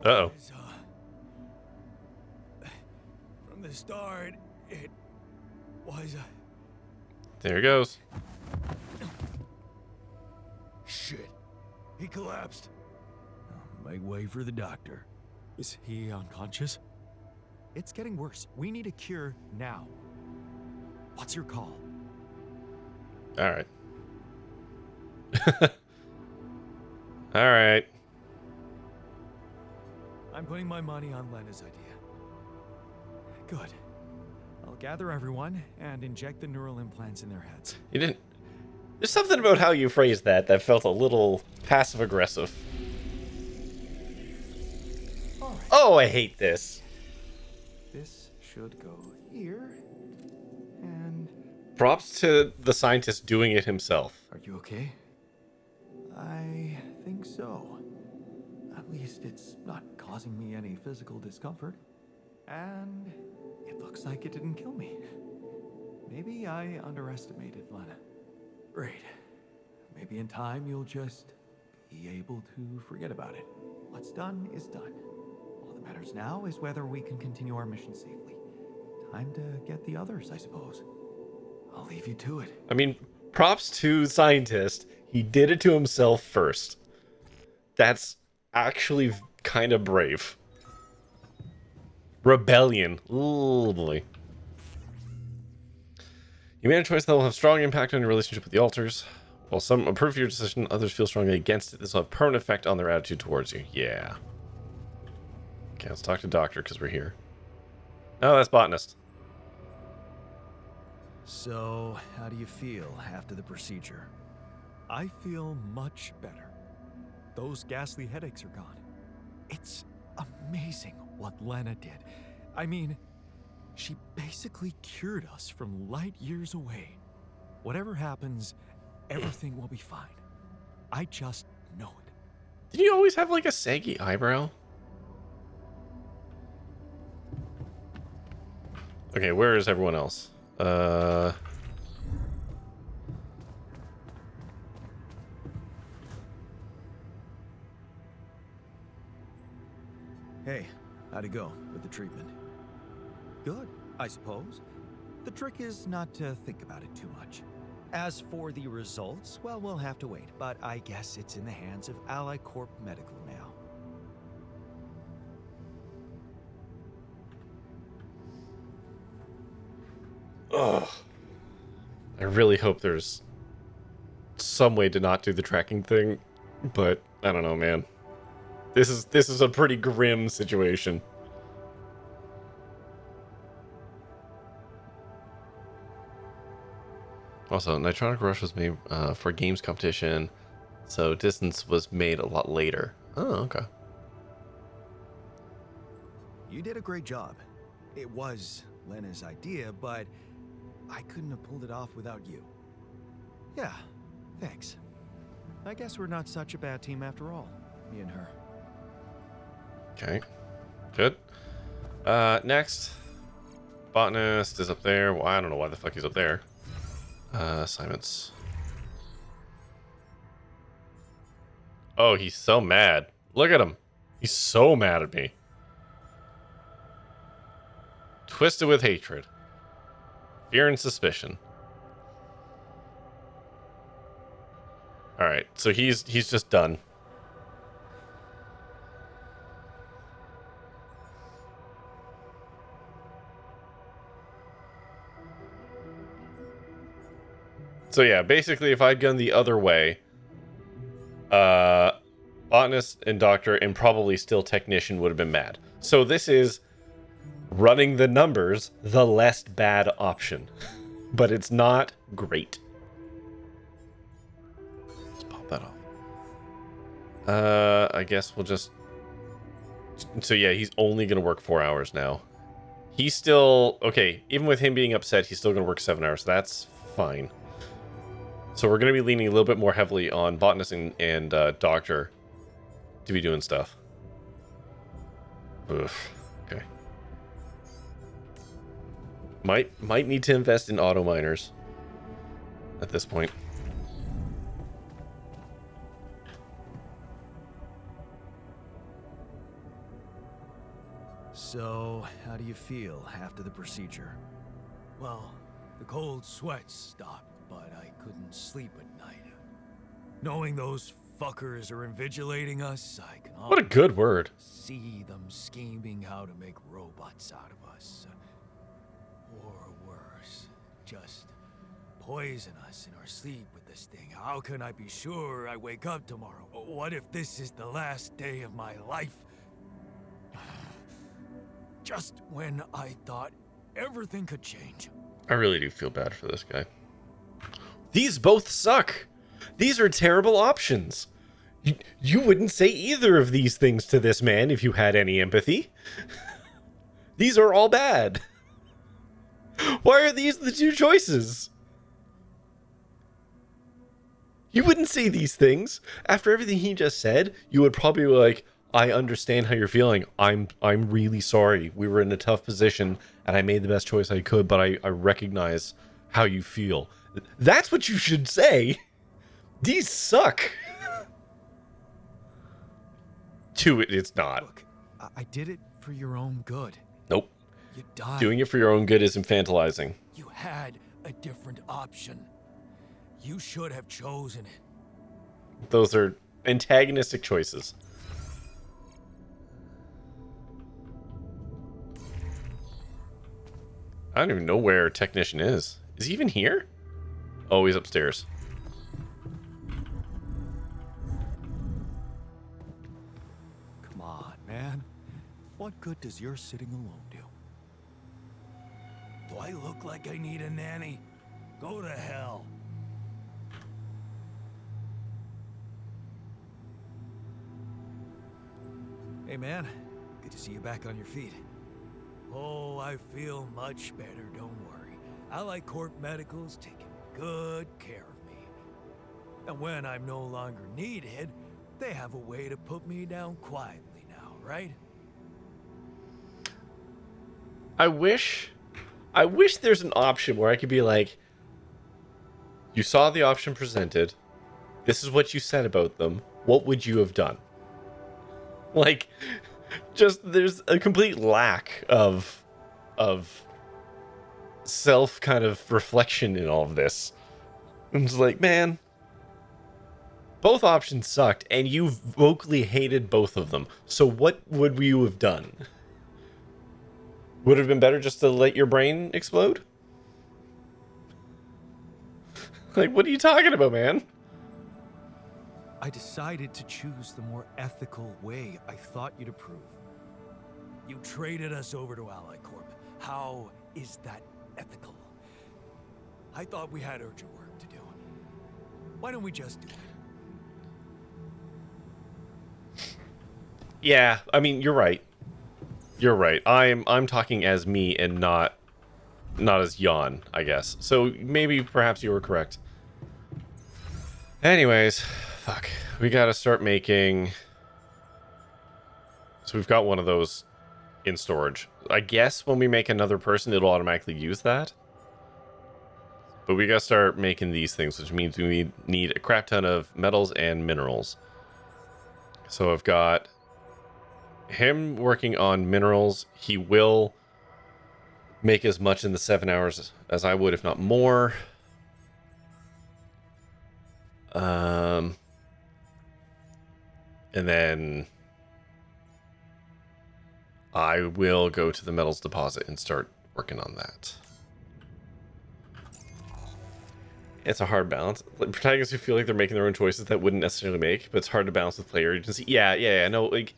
Uh-oh. is, from the start, it was There he goes. shit. He collapsed. Make way for the doctor. Is he unconscious? It's getting worse. We need a cure now. What's your call? All right. All right. I'm putting my money on Lena's idea. Good. I'll gather everyone and inject the neural implants in their heads. You didn't... There's something about how you phrased that felt a little passive-aggressive. All right. Oh, I hate this. This should go here. And Props to the scientist doing it himself. are you okay? I think so. At least it's not causing me any physical discomfort. And it looks like it didn't kill me. Maybe I underestimated Lena. Great. Maybe in time you'll just be able to forget about it. What's done is done. All that matters now is whether we can continue our mission safely. Time to get the others, I suppose. I'll leave you to it. I mean, props to scientist. He did it to himself first. That's actually kind of brave. Rebellion. Oh boy. You made a choice that will have strong impact on your relationship with the altars. While some approve your decision, others feel strongly against it. This will have permanent effect on their attitude towards you. Yeah. Okay, let's talk to Doctor because we're here. Oh, that's Botanist. So, how do you feel after the procedure? I feel much better. Those ghastly headaches are gone. It's amazing what Lena did. I mean, she basically cured us from light years away. Whatever happens, everything will be fine. I just know it. Did you always have like a saggy eyebrow? Okay, where is everyone else? How'd it go with the treatment? Good, I suppose. The trick is not to think about it too much. As for the results, well, we'll have to wait, but I guess it's in the hands of Ally Corp Medical now. Ugh. I really hope there's some way to not do the tracking thing, but I don't know, man. This is a pretty grim situation. Also, Nitronic Rush was made for games competition, so Distance was made a lot later. Oh, okay. You did a great job. It was Lena's idea, but I couldn't have pulled it off without you. Yeah, thanks. I guess we're not such a bad team after all, me and her. Okay, good. Next, Botanist is up there. Well, I don't know why the fuck he's up there. Assignments. Oh, he's so mad. Look at him. He's so mad at me. Twisted with hatred. Fear and suspicion. Alright, so he's just done. So yeah, basically if I'd gone the other way, Botanist and Doctor and probably still Technician would have been mad. So this is running the numbers, the less bad option. But it's not great. Let's pop that off. I guess we'll just... So yeah, he's only going to work 4 hours now. He's still... Okay, even with him being upset, he's still going to work 7 hours. So that's fine. So we're going to be leaning a little bit more heavily on Botanist and Doctor to be doing stuff. Oof. Okay. Might need to invest in auto miners at this point. So, how do you feel after the procedure? Well, the cold sweats stopped, but I couldn't sleep at night. Knowing those fuckers are invigilating us, I can What a good word. see them scheming how to make robots out of us. Or worse, just poison us in our sleep with this thing. How can I be sure I wake up tomorrow? What if this is the last day of my life? Just when I thought everything could change. I really do feel bad for this guy. These both suck. These are terrible options. You wouldn't say either of these things to this man if you had any empathy. These are all bad. Why are these the two choices? You wouldn't say these things. After everything he just said, you would probably be like, I understand how you're feeling. I'm really sorry. We were in a tough position and I made the best choice I could, but I recognize how you feel. That's what you should say. These suck. It's not. Look, I did it for your own good. Nope. You died. Doing it for your own good is infantilizing. You had a different option. You should have chosen it. Those are antagonistic choices. I don't even know where Technician is. Is he even here? Oh, he's upstairs. Come on, man. What good does your sitting alone do? Do I look like I need a nanny? Go to hell. Hey, man. Good to see you back on your feet. Oh, I feel much better, don't worry. Ally Corp Medical's taking good care of me. And when I'm no longer needed, they have a way to put me down quietly now, right? I wish there's an option where I could be like, you saw the option presented. This is what you said about them. What would you have done? Like, just there's a complete lack of self kind of reflection in all of this. I'm just like, man, both options sucked, and you vocally hated both of them. So what would you have done? Would it have been better just to let your brain explode? Like, what are you talking about, man? I decided to choose the more ethical way I thought you'd approve. You traded us over to Ally Corp. How is that ethical? I thought we had urgent work to do. Why don't we just do it? Yeah, I mean, you're right. You're right. I'm talking as me and not as Jan, I guess. So maybe perhaps you were correct. Anyways, fuck. We gotta start making... So we've got one of those in storage. I guess when we make another person, it'll automatically use that. But we gotta start making these things, which means we need a crap ton of metals and minerals. So I've got him working on minerals. He will make as much in the 7 hours as I would, if not more. And then I will go to the metals deposit and start working on that. It's a hard balance. Like, protagonists who feel like they're making their own choices that wouldn't necessarily make, but it's hard to balance with player agency. Yeah. No, like,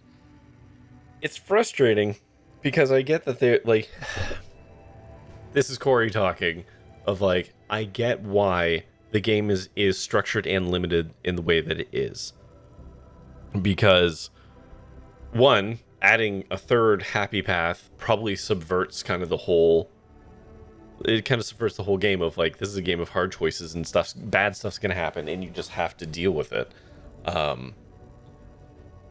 it's frustrating because I get that they're like, this is Corey talking of like, I get why the game is structured and limited in the way that it is. Because one, adding a third happy path probably subverts kind of the whole, it kind of subverts the whole game of like, this is a game of hard choices and bad stuff's gonna happen and you just have to deal with it. But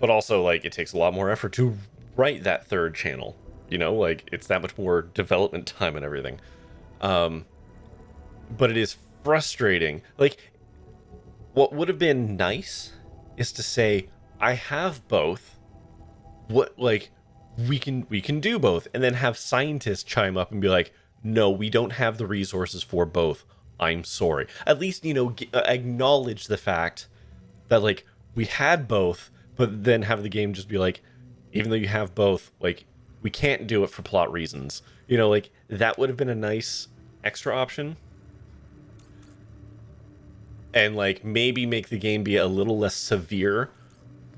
also like, it takes a lot more effort to write that third channel, you know, like it's that much more development time and everything. But it is frustrating. Like, what would have been nice is to say, I have both. What, like, we can do both, and then have scientists chime up and be like, no, we don't have the resources for both. I'm sorry. At least, you know, acknowledge the fact that like we had both, but then have the game just be like, even though you have both, like, we can't do it for plot reasons. You know, like, that would have been a nice extra option. And, like, maybe make the game be a little less severe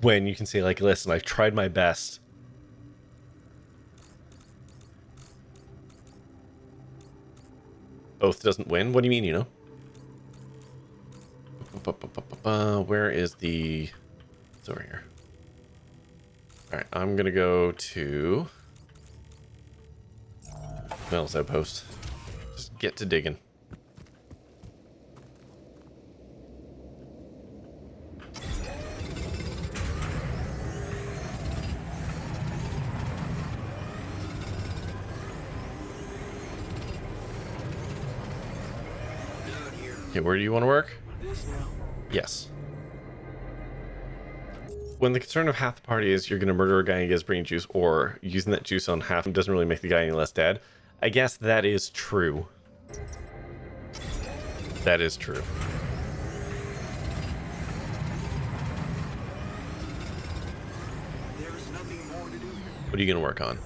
when you can say, like, listen, I've tried my best. Both doesn't win? What do you mean, you know? Where is the... It's over here. Alright, I'm gonna go to... Metals Outpost. Just get to digging. Okay, where do you want to work? Yes. When the concern of half the party is you're going to murder a guy and get his brain juice, or using that juice on half doesn't really make the guy any less dead, I guess that is true. That is true. What are you going to work on?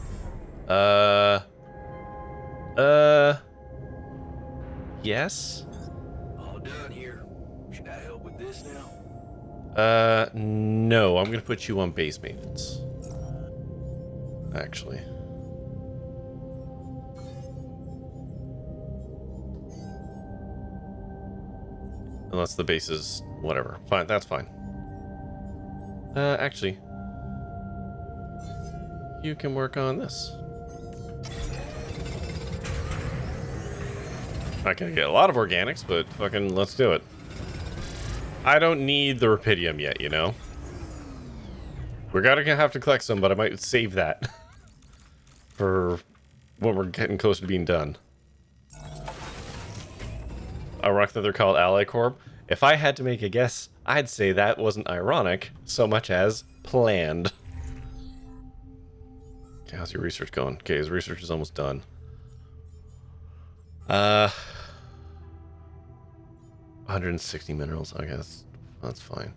Yes? All done here. Should I help with this now? No, I'm gonna put you on base maintenance. Actually. Unless the base is whatever. Fine, that's fine. Actually. You can work on this. Not gonna get a lot of organics, but fucking let's do it. I don't need the Rapidium yet, you know? We're gonna have to collect some, but I might save that for when we're getting close to being done. Ironic that they're called Ally Corp. If I had to make a guess, I'd say that wasn't ironic so much as planned. Okay, how's your research going? Okay, his research is almost done. 160 minerals. I guess that's fine.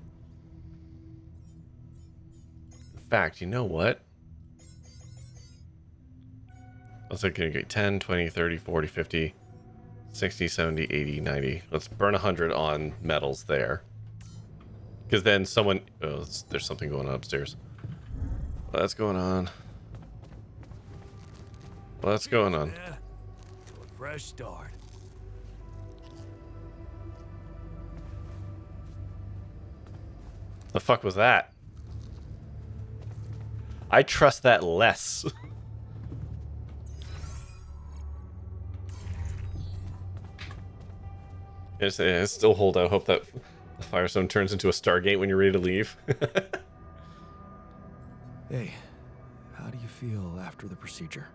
In fact, you know what? Let's look at 10, 20, 30, 40, 50, 60, 70, 80, 90. Let's burn 100 on metals there. Because then someone... Oh, there's something going on upstairs. What's going on? What's going on? Yeah. To a fresh start. The fuck was that? I trust that less. I still hold out hope that the Firestone turns into a Stargate when you're ready to leave. Hey, how do you feel after the procedure?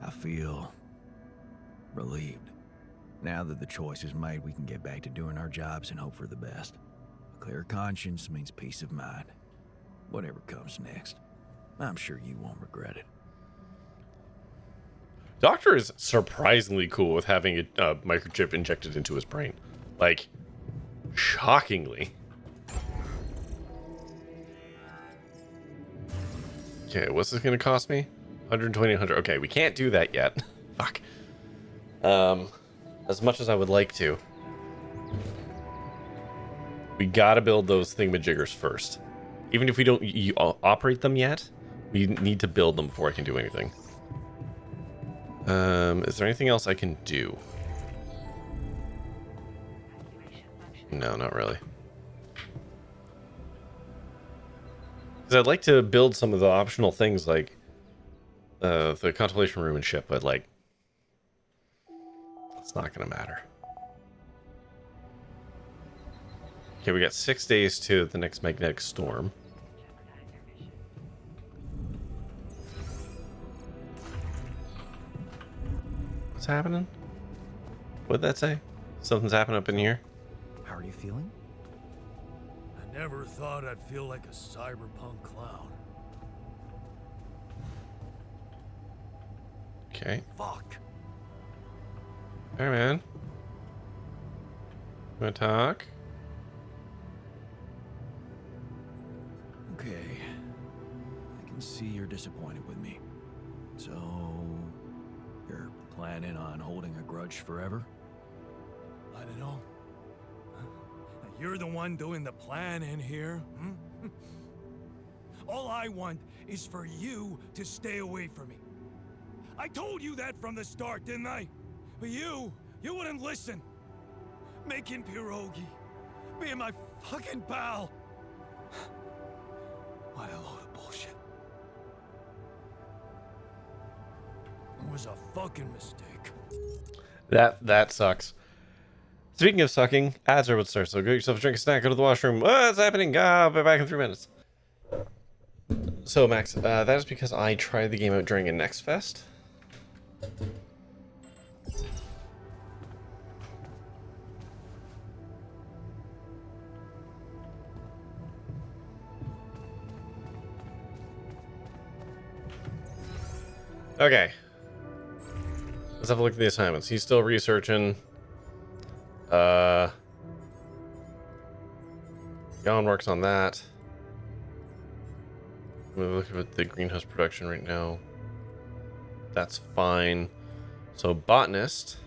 I feel relieved. Now that the choice is made, we can get back to doing our jobs and hope for the best. A clear conscience means peace of mind. Whatever comes next, I'm sure you won't regret it. Doctor is surprisingly cool with having a microchip injected into his brain. Like, shockingly. Okay, what's this going to cost me? 120, 100. Okay, we can't do that yet. Fuck. As much as I would like to. We gotta build those thingamajiggers first. Even if we don't operate them yet, we need to build them before I can do anything. Is there anything else I can do? No, not really. Because I'd like to build some of the optional things like the contemplation room and shit, but like, it's not gonna matter. Okay, we got 6 days to the next magnetic storm. What's happening? What'd that say? Something's happening up in here? How are you feeling? I never thought I'd feel like a cyberpunk clown. Okay. Fuck. Hey, man. You wanna talk? Okay. I can see you're disappointed with me. So, you're planning on holding a grudge forever? I don't know. You're the one doing the planning here. Hmm? All I want is for you to stay away from me. I told you that from the start, didn't I? But you wouldn't listen. Making pierogi, being my fucking pal. What a load of bullshit. It was a fucking mistake. That sucks. Speaking of sucking, ads are what starts. So go get yourself a drink, a snack, go to the washroom. What's happening? I'll be back in 3 minutes. So Max, that is because I tried the game out during a Next Fest. Okay. Let's have a look at the assignments. He's still researching. Jan works on that. I'm gonna look at the greenhouse production right now. That's fine. So botanist.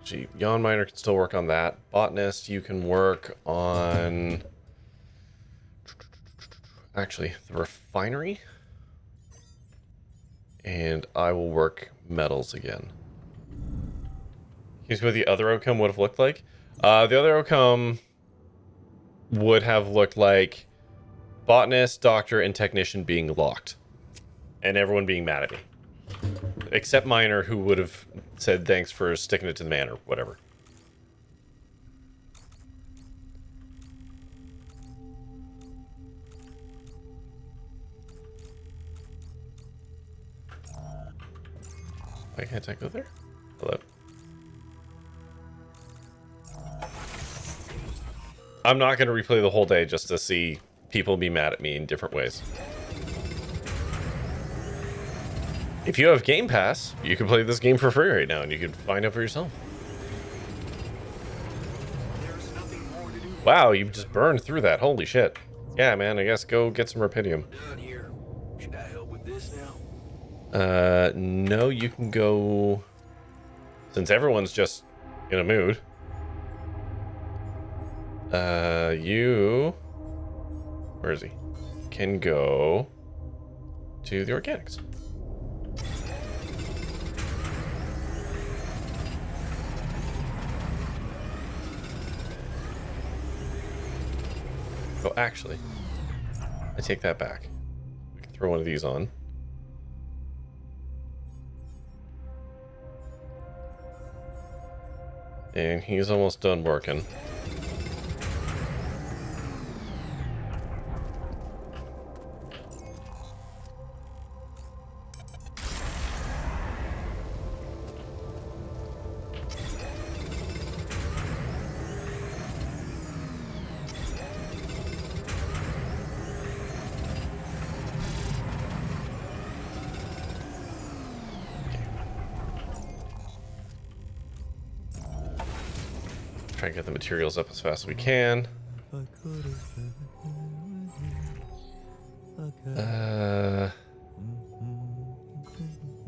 Gee, Jan Miner can still work on that. Botanist, you can work on actually the refinery. And I will work metals again. Here's what the other outcome would have looked like. The other outcome would have looked like botanist, doctor, and technician being locked. And everyone being mad at me. Except Miner, who would have said thanks for sticking it to the man or whatever. Why can't I go there? Hello? I'm not going to replay the whole day just to see people be mad at me in different ways. If you have Game Pass, you can play this game for free right now, and you can find out for yourself. Wow, you just burned through that. Holy shit. Yeah, man, I guess go get some Rapidium. Should I help with this now? No, you can go... Since everyone's just in a mood. You... Where is he? Can go to the organics. Oh, actually, I take that back. We can throw one of these on. And he's almost done working. Try and get the materials up as fast as we can.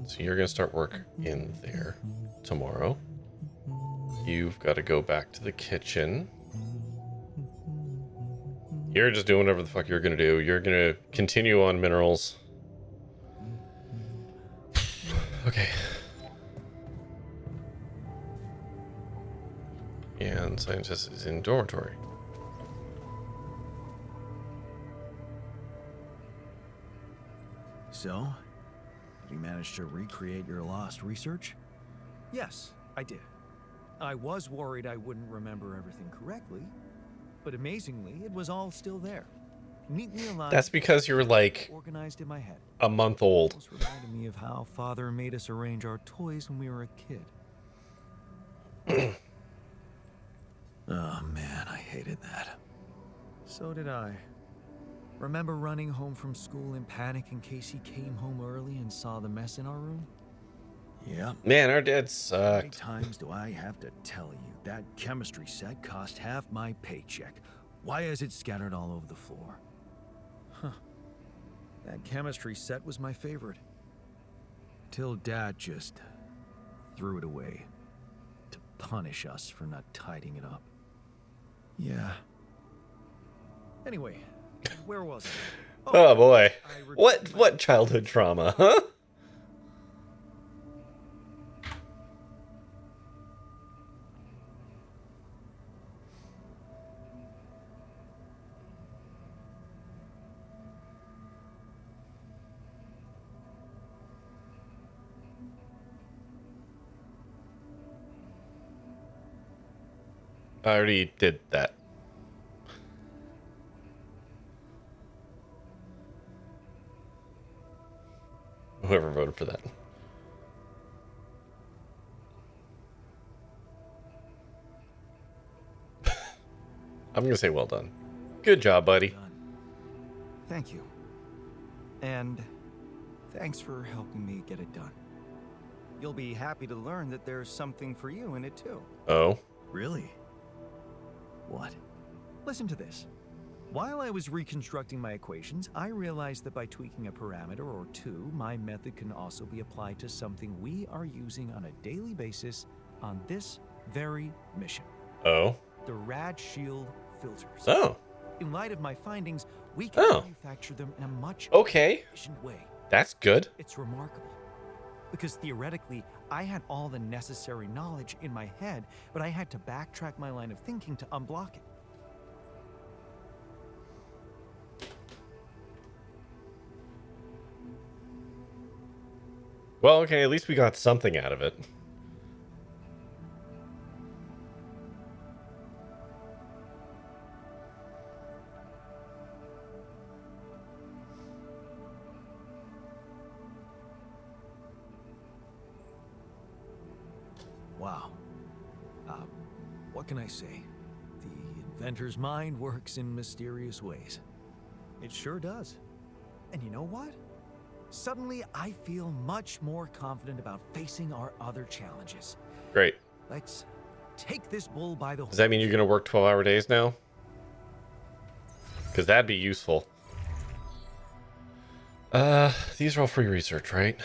So you're gonna start work in there tomorrow. You've got to go back to the kitchen. You're just doing whatever the fuck you're gonna do. You're gonna continue on minerals. Okay. And scientist is in dormitory. So, did you manage to recreate your lost research? Yes, I did. I was worried I wouldn't remember everything correctly, but amazingly, it was all still there. Neatly aligned. That's because you're like organized in my head. a month old. This reminded me of how Father made us arrange our toys when we were a kid. Oh man, I hated that. So did I. Remember running home from school in panic in case he came home early and saw the mess in our room? Yep. Man, our dad How many sucked. times do I have to tell you that chemistry set cost half my paycheck? Why is it scattered all over the floor? Huh. That chemistry set was my favorite. Till Dad just threw it away to punish us for not tidying it up. Yeah. Anyway, where was I? Oh boy. I What childhood trauma, huh? I already did that. Whoever voted for that. I'm gonna say well done. Good job, buddy. Done. Thank you. And thanks for helping me get it done. You'll be happy to learn that there's something for you in it too. Oh. Really? What? Listen to this. While I was reconstructing my equations, I realized that by tweaking a parameter or two, my method can also be applied to something we are using on a daily basis on this very mission. Oh. The Rad Shield filters. Oh. In light of my findings, we can Oh. manufacture them in a much Okay. efficient way. That's good. It's remarkable. Because theoretically, I had all the necessary knowledge in my head, but I had to backtrack my line of thinking to unblock it. Well, okay, at least we got something out of it. Wow. What can I say? The Venter's mind works in mysterious ways. It sure does. And you know what? Suddenly, I feel much more confident about facing our other challenges. Great. Let's take this bull by the Does that mean you're going to work 12-hour days now? Because that'd be useful. These are all free research, right?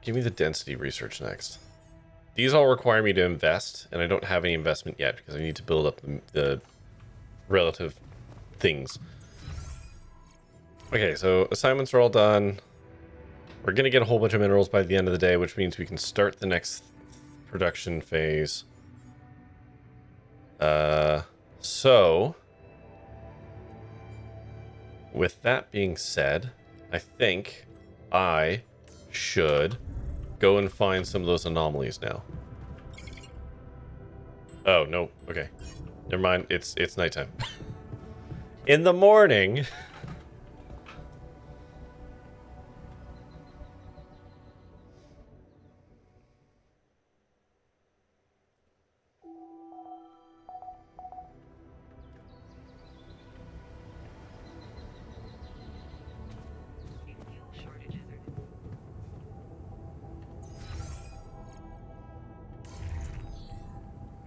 Give me the density research next. These all require me to invest, and I don't have any investment yet because I need to build up the relative things. Okay, so assignments are all done. We're going to get a whole bunch of minerals by the end of the day, which means we can start the next production phase. So, with that being said, I think I should go and find some of those anomalies now. Oh, no. Okay. Never mind. It's nighttime. In the morning...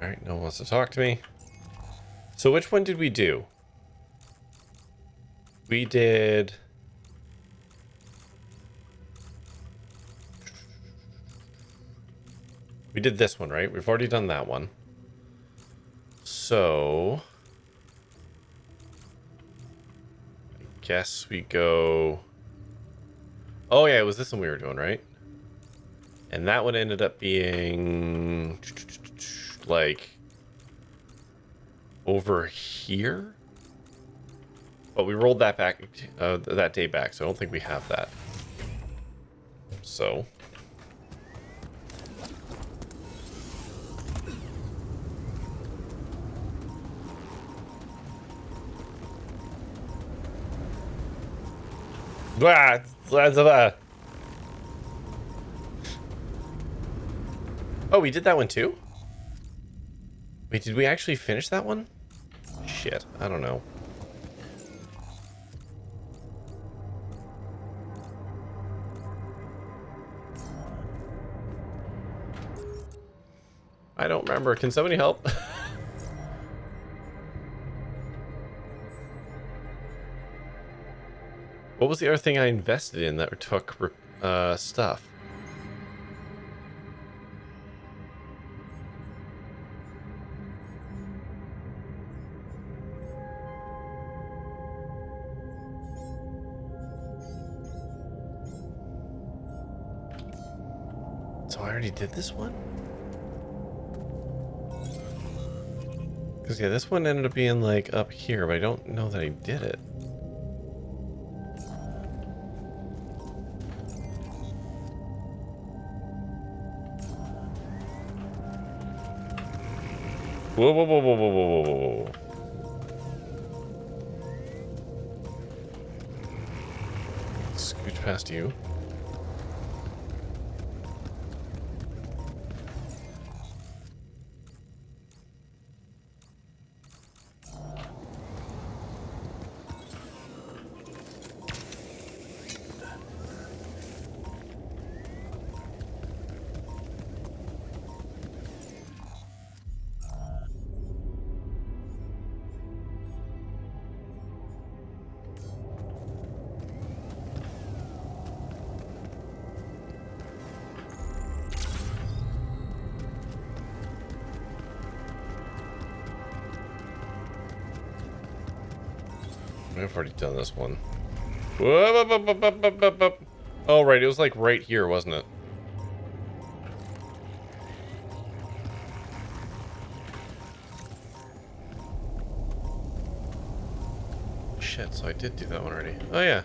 Alright, no one wants to talk to me. So which one did we do? We did... We did this one, right? We've already done that one. So... I guess we go... Oh yeah, it was this one we were doing, right? And that one ended up being... like... over here? But we rolled that back, that day back, so I don't think we have that. So... Oh, we did that one too? Wait, did we actually finish that one? Shit, I don't know. I don't remember. Can somebody help? What was the other thing I invested in that took stuff? So I already did this one? Because, yeah, this one ended up being, like, up here, but I don't know that I did it. Whoa, whoa, whoa, whoa, whoa, whoa, whoa, whoa. Scooch past you. I've already done this one. Whoa, oh, right. It was like right here, wasn't it? Shit, so I did do that one already. Oh, yeah.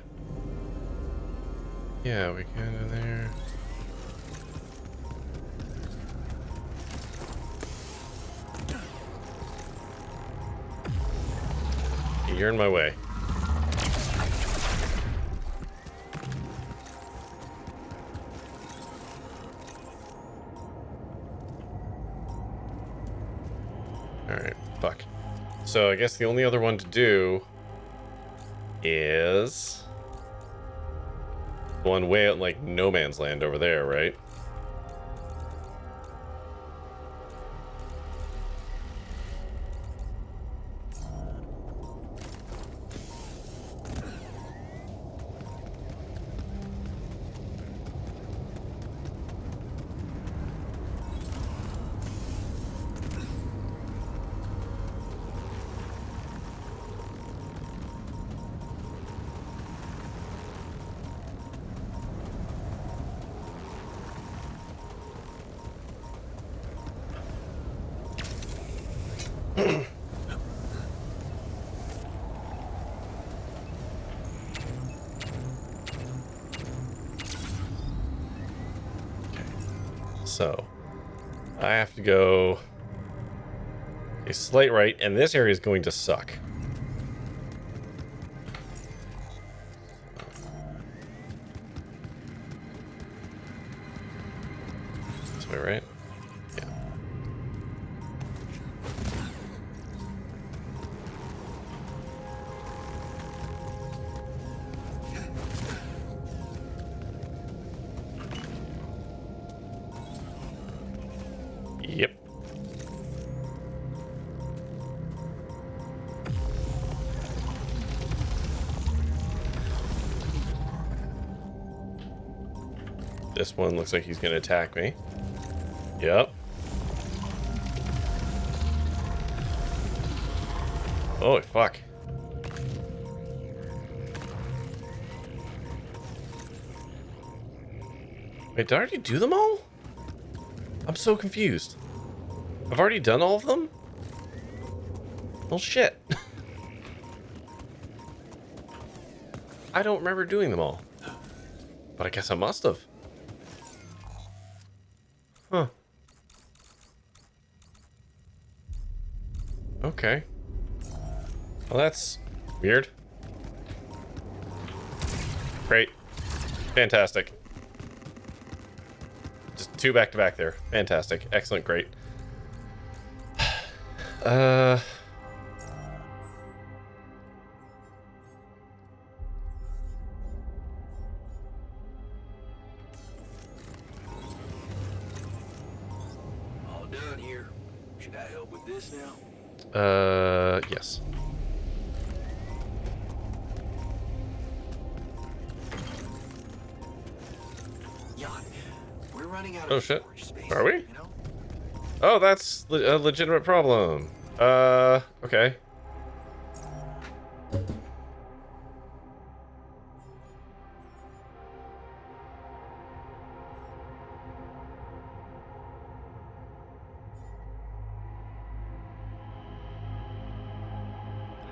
Yeah, we can go there. You're in my way. So I guess the only other one to do is the one way out in like no man's land over there, right? So I have to go a slight right, and this area is going to suck. This way, right? Yeah. Yep. This one looks like he's going to attack me. Yep. Oh, fuck. Wait, did I already do them all? I'm so confused. I've already done all of them? Well, shit. I don't remember doing them all. But I guess I must have. Huh. Okay. Well, that's weird. Great. Fantastic. Just 2 back to back there. Fantastic. Excellent. Great. All done here. Should I help with this now? Yes. Jan, we're running out Oh, of shit. storage space. Are we? You know? Oh, that's a legitimate problem. Okay.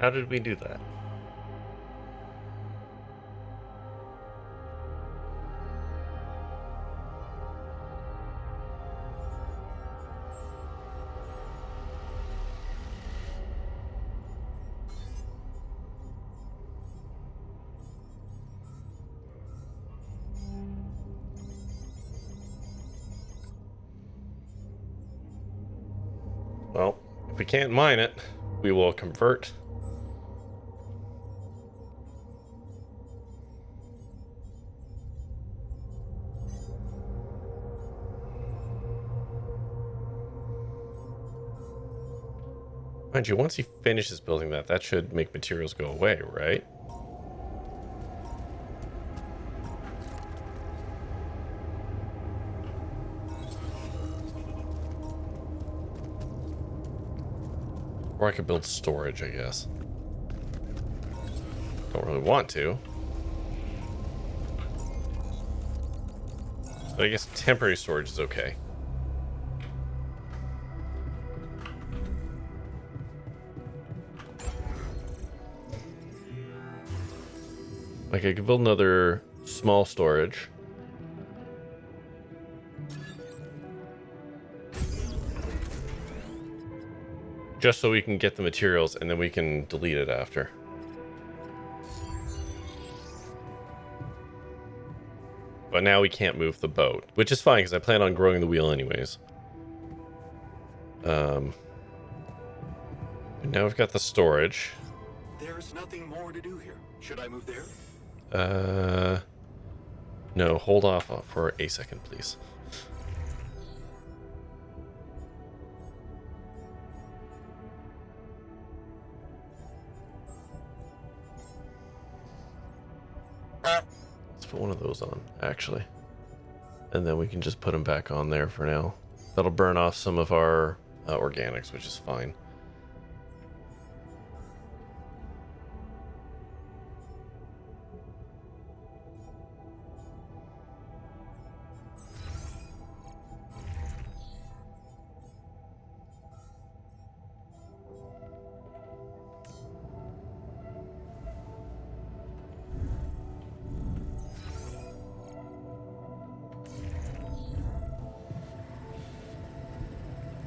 How did we do that? Well, if we can't mine it, we will convert. Mind you, once he finishes building that, that should make materials go away, right? Or I could build storage, I guess. Don't really want to. But I guess temporary storage is okay. Like, I could build another small storage. Just so we can get the materials, and then we can delete it after. But now we can't move the boat, which is fine, because I plan on growing the wheel anyways. And now we've got the storage. There's nothing more to do here. Should I move there? No, hold off for a second, please. Let's put one of those on, actually. And then we can just put them back on there for now. That'll burn off some of our organics, which is fine.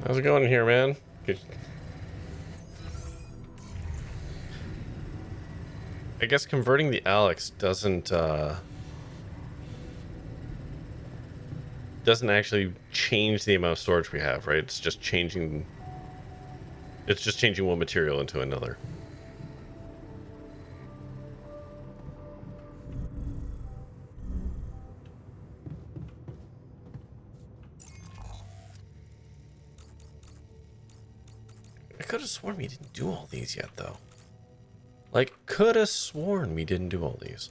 How's it going in here, man? Good. I guess converting the Alex doesn't actually change the amount of storage we have, right? It's just changing one material into another. I could have sworn we didn't do all these yet, though. Like, could have sworn we didn't do all these.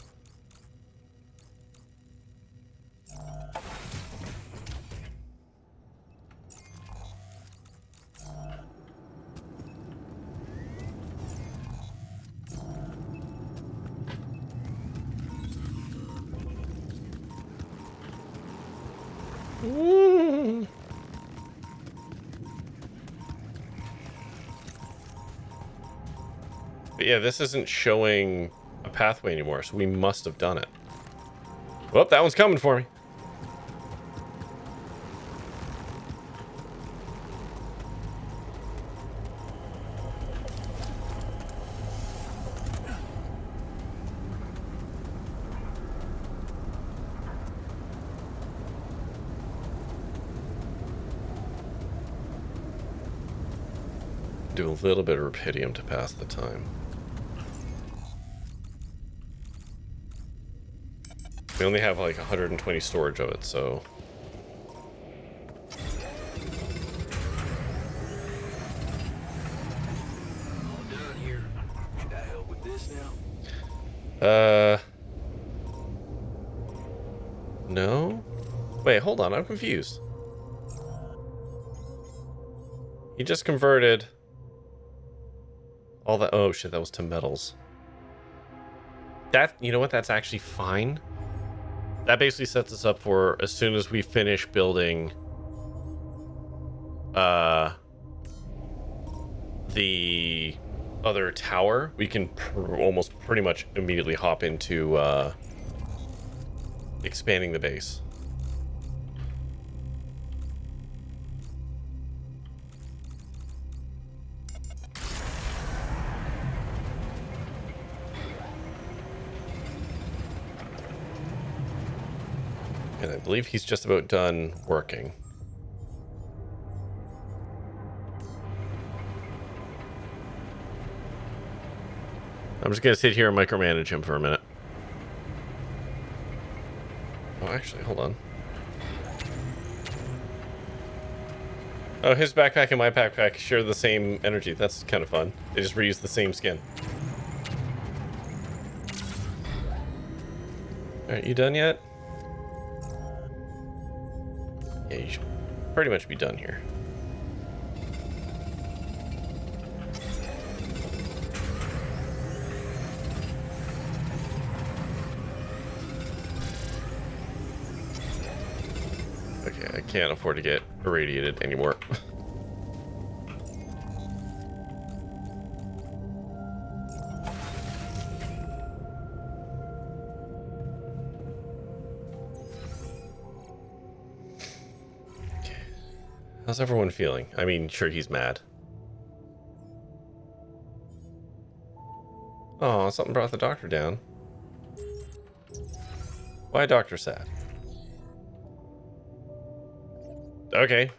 But yeah, this isn't showing a pathway anymore, so we must have done it. Well, that one's coming for me. Do a little bit of rubidium to pass the time. We only have like 120 storage of it, so... All done here. Should I help with this now? No? Wait, hold on, I'm confused. He just converted all that. Oh shit, that was to metals. That, you know what, that's actually fine. That basically sets us up for as soon as we finish building the other tower, we can almost pretty much immediately hop into expanding the base. And I believe he's just about done working. I'm just gonna sit here and micromanage him for a minute. Oh, actually, hold on. Oh, his backpack and my backpack share the same energy. That's kind of fun. They just reuse the same skin. Alright, you done yet? Yeah, you should pretty much be done here. Okay, I can't afford to get irradiated anymore. How's everyone feeling? I mean, sure, he's mad. Oh, something brought the doctor down. Why doctor sad? Okay.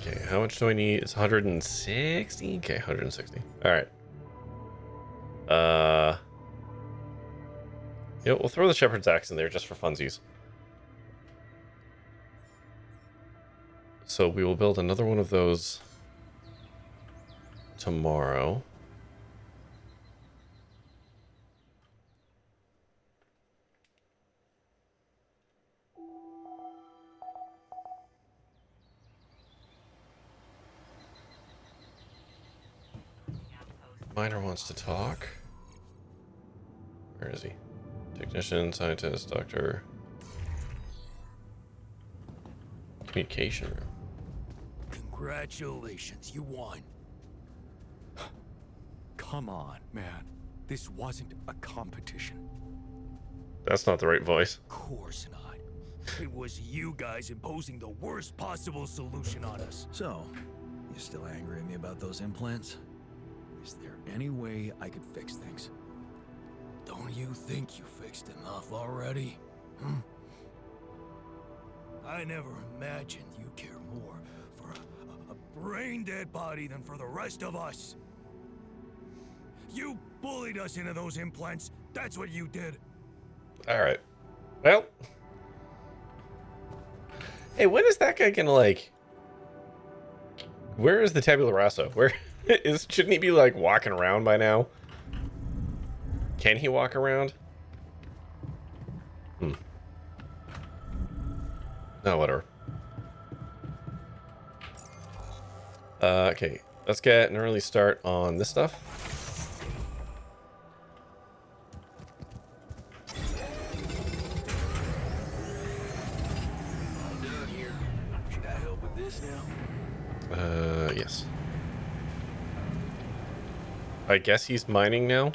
Okay, how much do I need? It's 160? Okay, 160. Alright. Yeah, we'll throw the shepherd's axe in there just for funsies. So we will build another one of those tomorrow. Miner wants to talk. Where is he? Technician, scientist, doctor. Communication room. Congratulations, you won. Come on, man. This wasn't a competition. That's not the right voice. Of course not. It was you guys imposing the worst possible solution on us. So, you still angry at me about those implants? Is there any way I could fix things? Don't you think you fixed enough already? I never imagined you'd care more for a brain-dead body than for the rest of us. You bullied us into those implants. That's what you did. Alright. Well. Hey, when is that guy gonna, like... Where is the tabula rasa? Where is... Shouldn't he be, like, walking around by now? Can he walk around? No, whatever. Okay. Let's get an early start on this stuff. Down here. Should I help with this now? Yes. I guess he's mining now.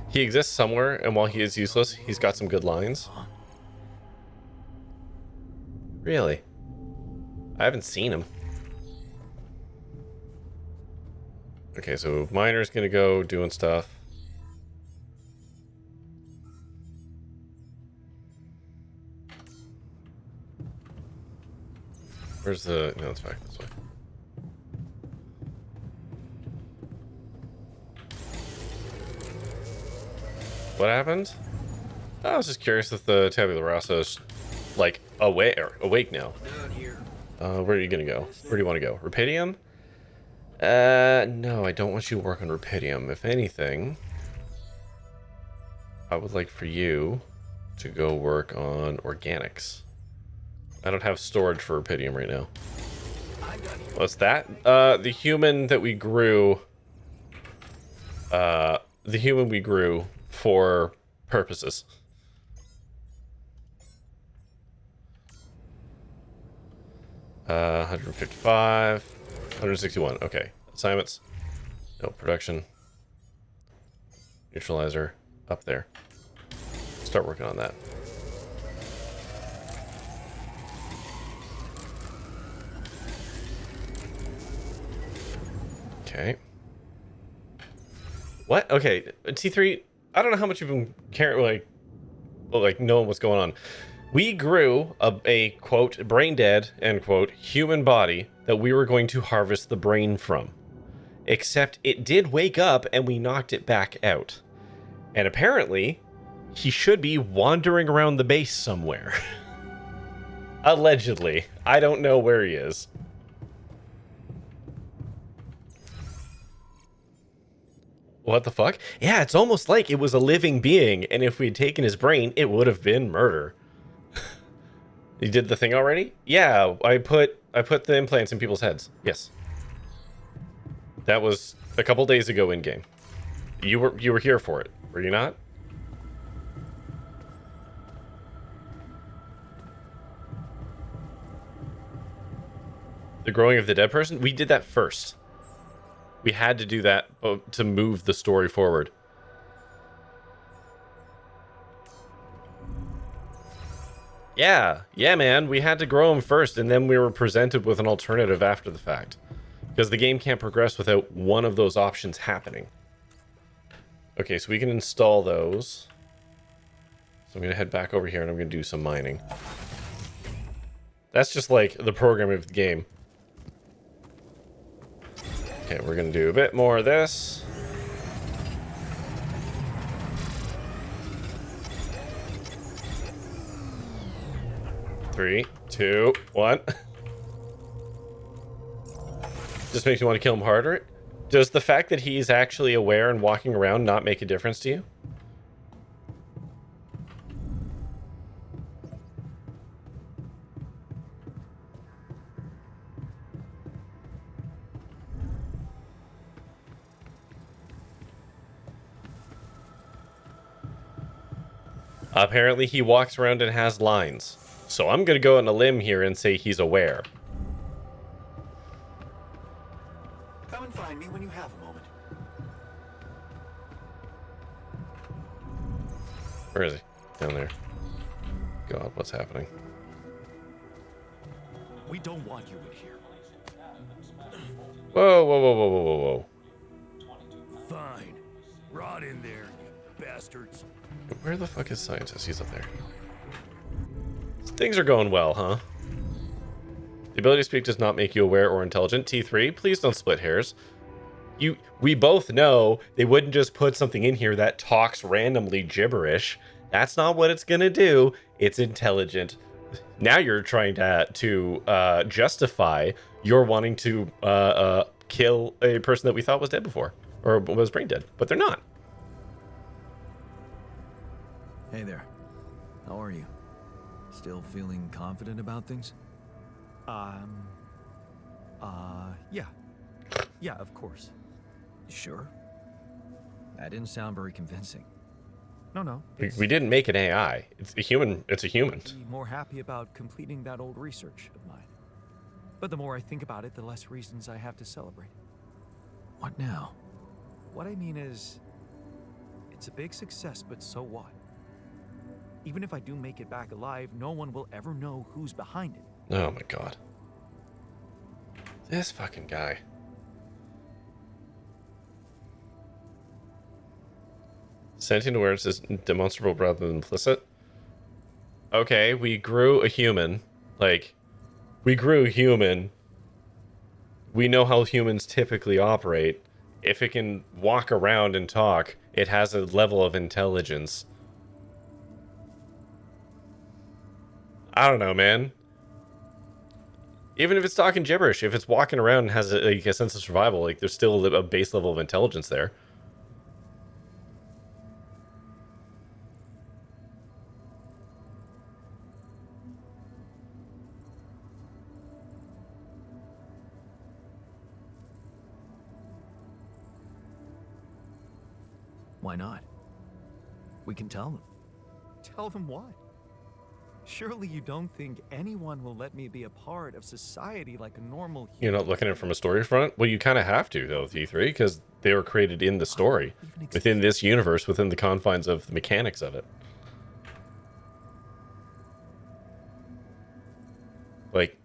He exists somewhere, and while he is useless, he's got some good lines. Really? I haven't seen him. Okay, so miner's gonna go doing stuff. Where's the... No, it's back this way. What happened? I was just curious if the tabula rasa is, like, awake now. Down here. Where are you gonna go? Where do you want to go? Rupidium? No, I don't want you to work on Rupidium. If anything, I would like for you to go work on organics. I don't have storage for Rupidium right now. What's that? The human that we grew... the human we grew for purposes. Uh, 155, 161. Okay. Assignments. No, production. Neutralizer. Up there. Start working on that. Okay. What? Okay. T3, I don't know how much you've been caring, like knowing what's going on. We grew a quote, brain dead, end quote, human body that we were going to harvest the brain from. Except it did wake up and we knocked it back out. And apparently, he should be wandering around the base somewhere. Allegedly. I don't know where he is. What the fuck? Yeah, it's almost like it was a living being, and if we'd taken his brain, it would have been murder. You did the thing already? Yeah, I put the implants in people's heads. Yes. That was a couple days ago in game. You were here for it, were you not? The growing of the dead person? We did that first. We had to do that to move the story forward. Yeah, man, we had to grow him first, and then we were presented with an alternative after the fact. Because the game can't progress without one of those options happening. Okay, so we can install those. I'm going to head back over here and I'm going to do some mining. That's just like the programming of the game. Okay, we're going to do a bit more of this. Three, two, one. Just makes me want to kill him harder. Does the fact that he's actually aware and walking around not make a difference to you? Apparently he walks around and has lines. So I'm going to go on a limb here and say he's aware. Come and find me when you have a moment. Where is he? Down there. God, what's happening? We don't want you in here. Whoa, whoa, whoa, whoa, whoa, whoa, whoa. Fine. Rot in there, you bastards. Where the fuck is scientist? He's up there. Things are going well, huh? The ability to speak does not make you aware or intelligent. T3, please don't split hairs. We both know they wouldn't just put something in here that talks randomly gibberish. That's not what it's gonna do. It's intelligent. Now you're trying to justify your wanting to kill a person that we thought was dead before, or was brain dead, but they're not. Hey there. How are you? Still feeling confident about things? Yeah. Yeah, of course. Sure. That didn't sound very convincing. No. We didn't make an AI. It's a human. It's a human. Be more happy about completing that old research of mine. But the more I think about it, the less reasons I have to celebrate. What now? What I mean is, it's a big success, but so what? Even if I do make it back alive, no one will ever know who's behind it. Oh my god. This fucking guy. Sentient awareness is demonstrable rather than implicit. Okay, we grew a human. Like, we grew a human. We know how humans typically operate. If it can walk around and talk, it has a level of intelligence. I don't know, man. Even if it's talking gibberish, if it's walking around and has a sense of survival, like, there's still a base level of intelligence there. Why not? We can tell them. Tell them what? Surely you don't think anyone will let me be a part of society like a normal human? You're not looking at it from a story front? Well, you kind of have to, though, T3, because they were created in the story, within this universe, within the confines of the mechanics of it. Like,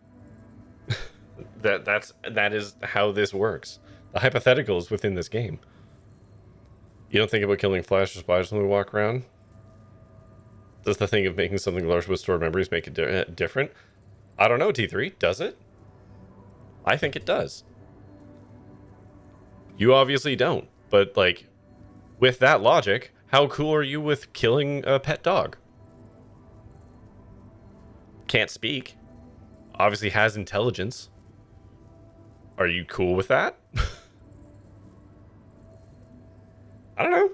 that is how this works. The hypothetical is within this game. You don't think about killing flash or spiders when we walk around? Does the thing of making something large with stored memories make it different? I don't know, T3. Does it? I think it does. You obviously don't. But, like, with that logic, how cool are you with killing a pet dog? Can't speak. Obviously has intelligence. Are you cool with that? I don't know.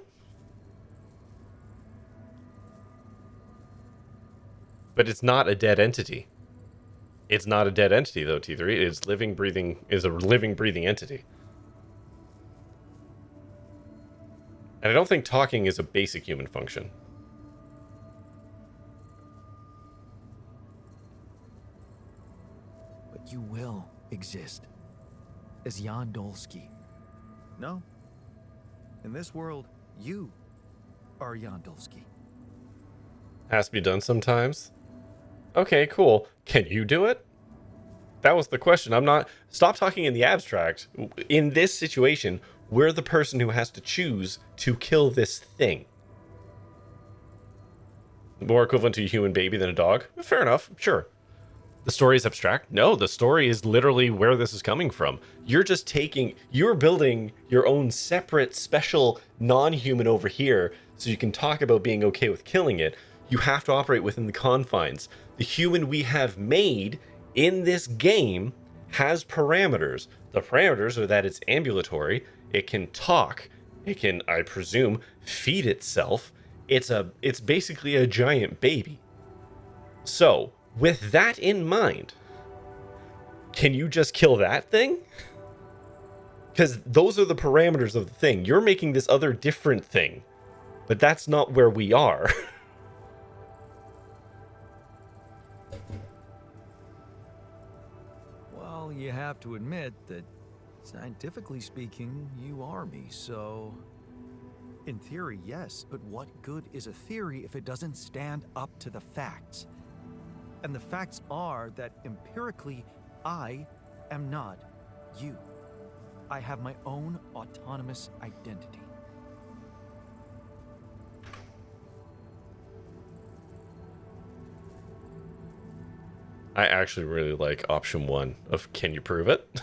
But it's not a dead entity. It's not a dead entity, though, T3. It's living, breathing, is a living, breathing entity. And I don't think talking is a basic human function. But you will exist. As Jan Dolsky. No. In this world, you are Jan Dolsky. Has to be done sometimes. Okay, cool. Can you do it? That was the question. I'm not... Stop talking in the abstract. In this situation, we're the person who has to choose to kill this thing. More equivalent to a human baby than a dog? Fair enough, sure. The story is abstract? No, the story is literally where this is coming from. You're building your own separate, special, non-human over here, so you can talk about being okay with killing it. You have to operate within the confines. The human we have made in this game has parameters. The parameters are that it's ambulatory, it can talk, it can, I presume, feed itself. It's basically a giant baby. So, with that in mind, can you just kill that thing? Because those are the parameters of the thing. You're making this other different thing, but that's not where we are. Well, you have to admit that, scientifically speaking, you are me, so... In theory, yes, but what good is a theory if it doesn't stand up to the facts? And the facts are that empirically, I am not you. I have my own autonomous identity. I actually really like option 1 of can you prove it?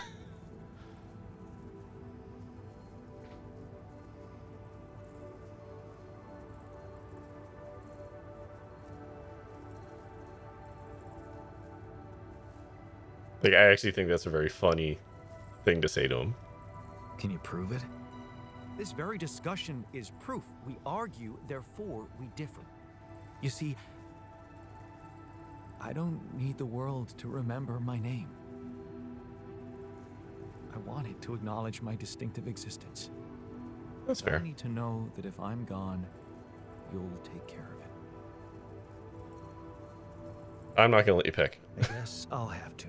Like, I actually think that's a very funny thing to say to him. Can you prove it? This very discussion is proof. We argue, therefore we differ. You see, I don't need the world to remember my name. I want it to acknowledge my distinctive existence. That's fair. I need to know that if I'm gone, you'll take care of it. I'm not gonna let you pick. I guess I'll have to.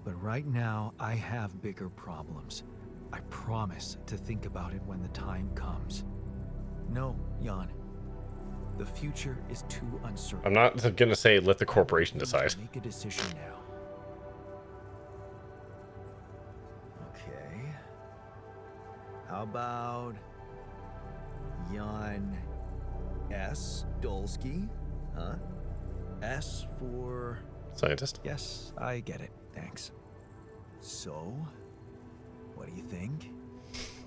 But right now, I have bigger problems. I promise to think about it when the time comes. No, Jan. The future is too uncertain. I'm not gonna say let the corporation decide. Make a decision now. Okay. How about Jan S. Dolsky? Huh? S for... Scientist. Yes, I get it. Thanks. So, what do you think?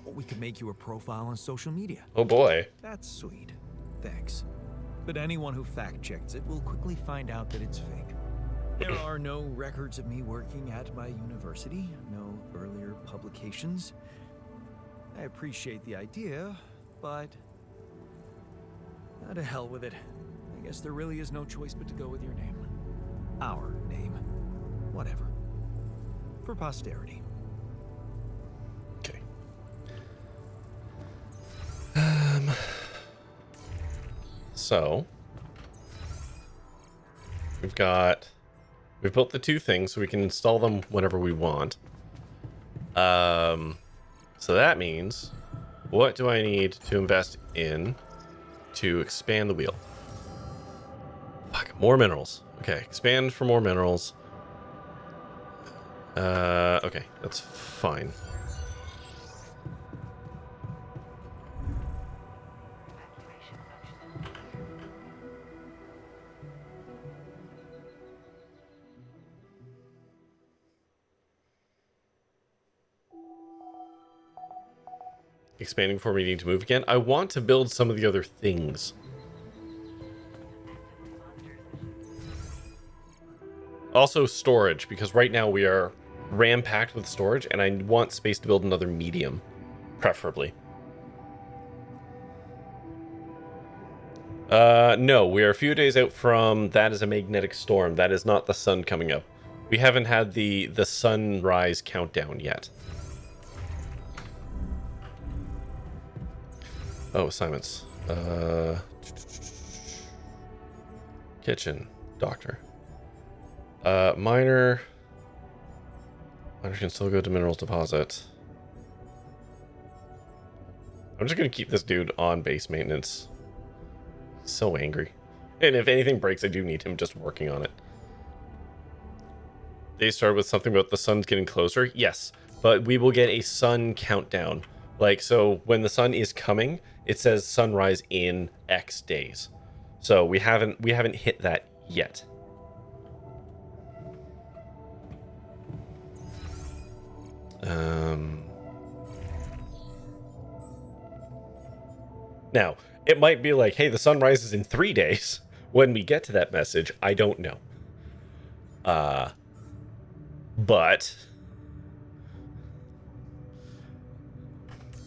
We could make you a profile on social media. Oh boy. That's sweet. Thanks. But anyone who fact-checks it will quickly find out that it's fake. There are no records of me working at my university, no earlier publications. I appreciate the idea, but... to hell with it. I guess there really is no choice but to go with your name. Our name. Whatever. For posterity. Okay. So we've built the 2 things so we can install them whenever we want. So that means, what do I need to invest in to expand the wheel? Fuck, more minerals. Okay, expand for more minerals. Okay, that's fine. Expanding before we need to move again. I want to build some of the other things. Also storage, because right now we are ram-packed with storage, and I want space to build another medium, preferably. No, we are a few days out from that is a magnetic storm. That is not the sun coming up. We haven't had the sunrise countdown yet. Oh, assignments. Kitchen. Doctor. Miner. Miners can still go to minerals deposit. I'm just gonna keep this dude on base maintenance. He's so angry. And if anything breaks, I do need him just working on it. They started with something about the sun's getting closer. Yes, but we will get a sun countdown. Like, so when the sun is coming, it says sunrise in X days. So we haven't hit that yet. Now, it might be like, hey, the sun rises in 3 days when we get to that message. I don't know. But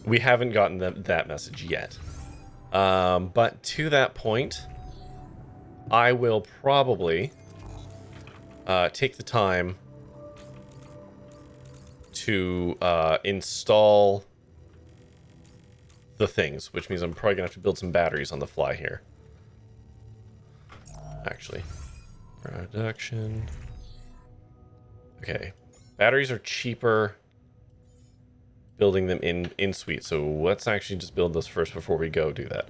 we haven't gotten that message yet. But to that point, I will probably take the time to install the things, which means I'm probably gonna have to build some batteries on the fly here. Actually, production. Okay, batteries are cheaper building them in suite. So let's actually just build this first before we go do that.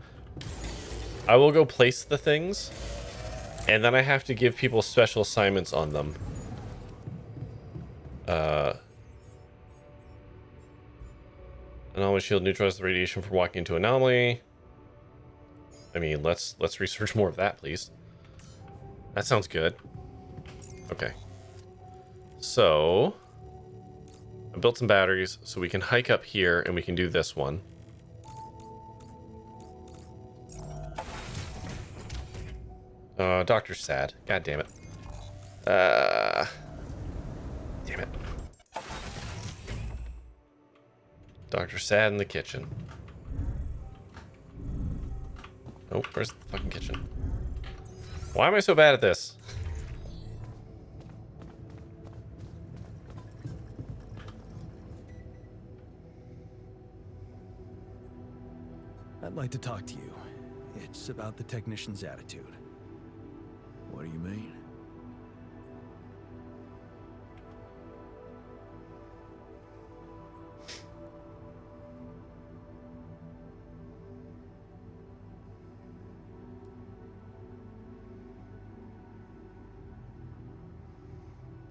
I will go place the things, and then I have to give people special assignments on them. Anomaly shield neutralizes the radiation from walking into anomaly. I mean, let's research more of that, please. That sounds good. Okay. So I built some batteries so we can hike up here and we can do this one. Doctor's sad. God damn it. Damn it. Doctor's sad in the kitchen. Oh, where's the fucking kitchen? Why am I so bad at this? I'd like to talk to you. It's about the technician's attitude. What do you mean?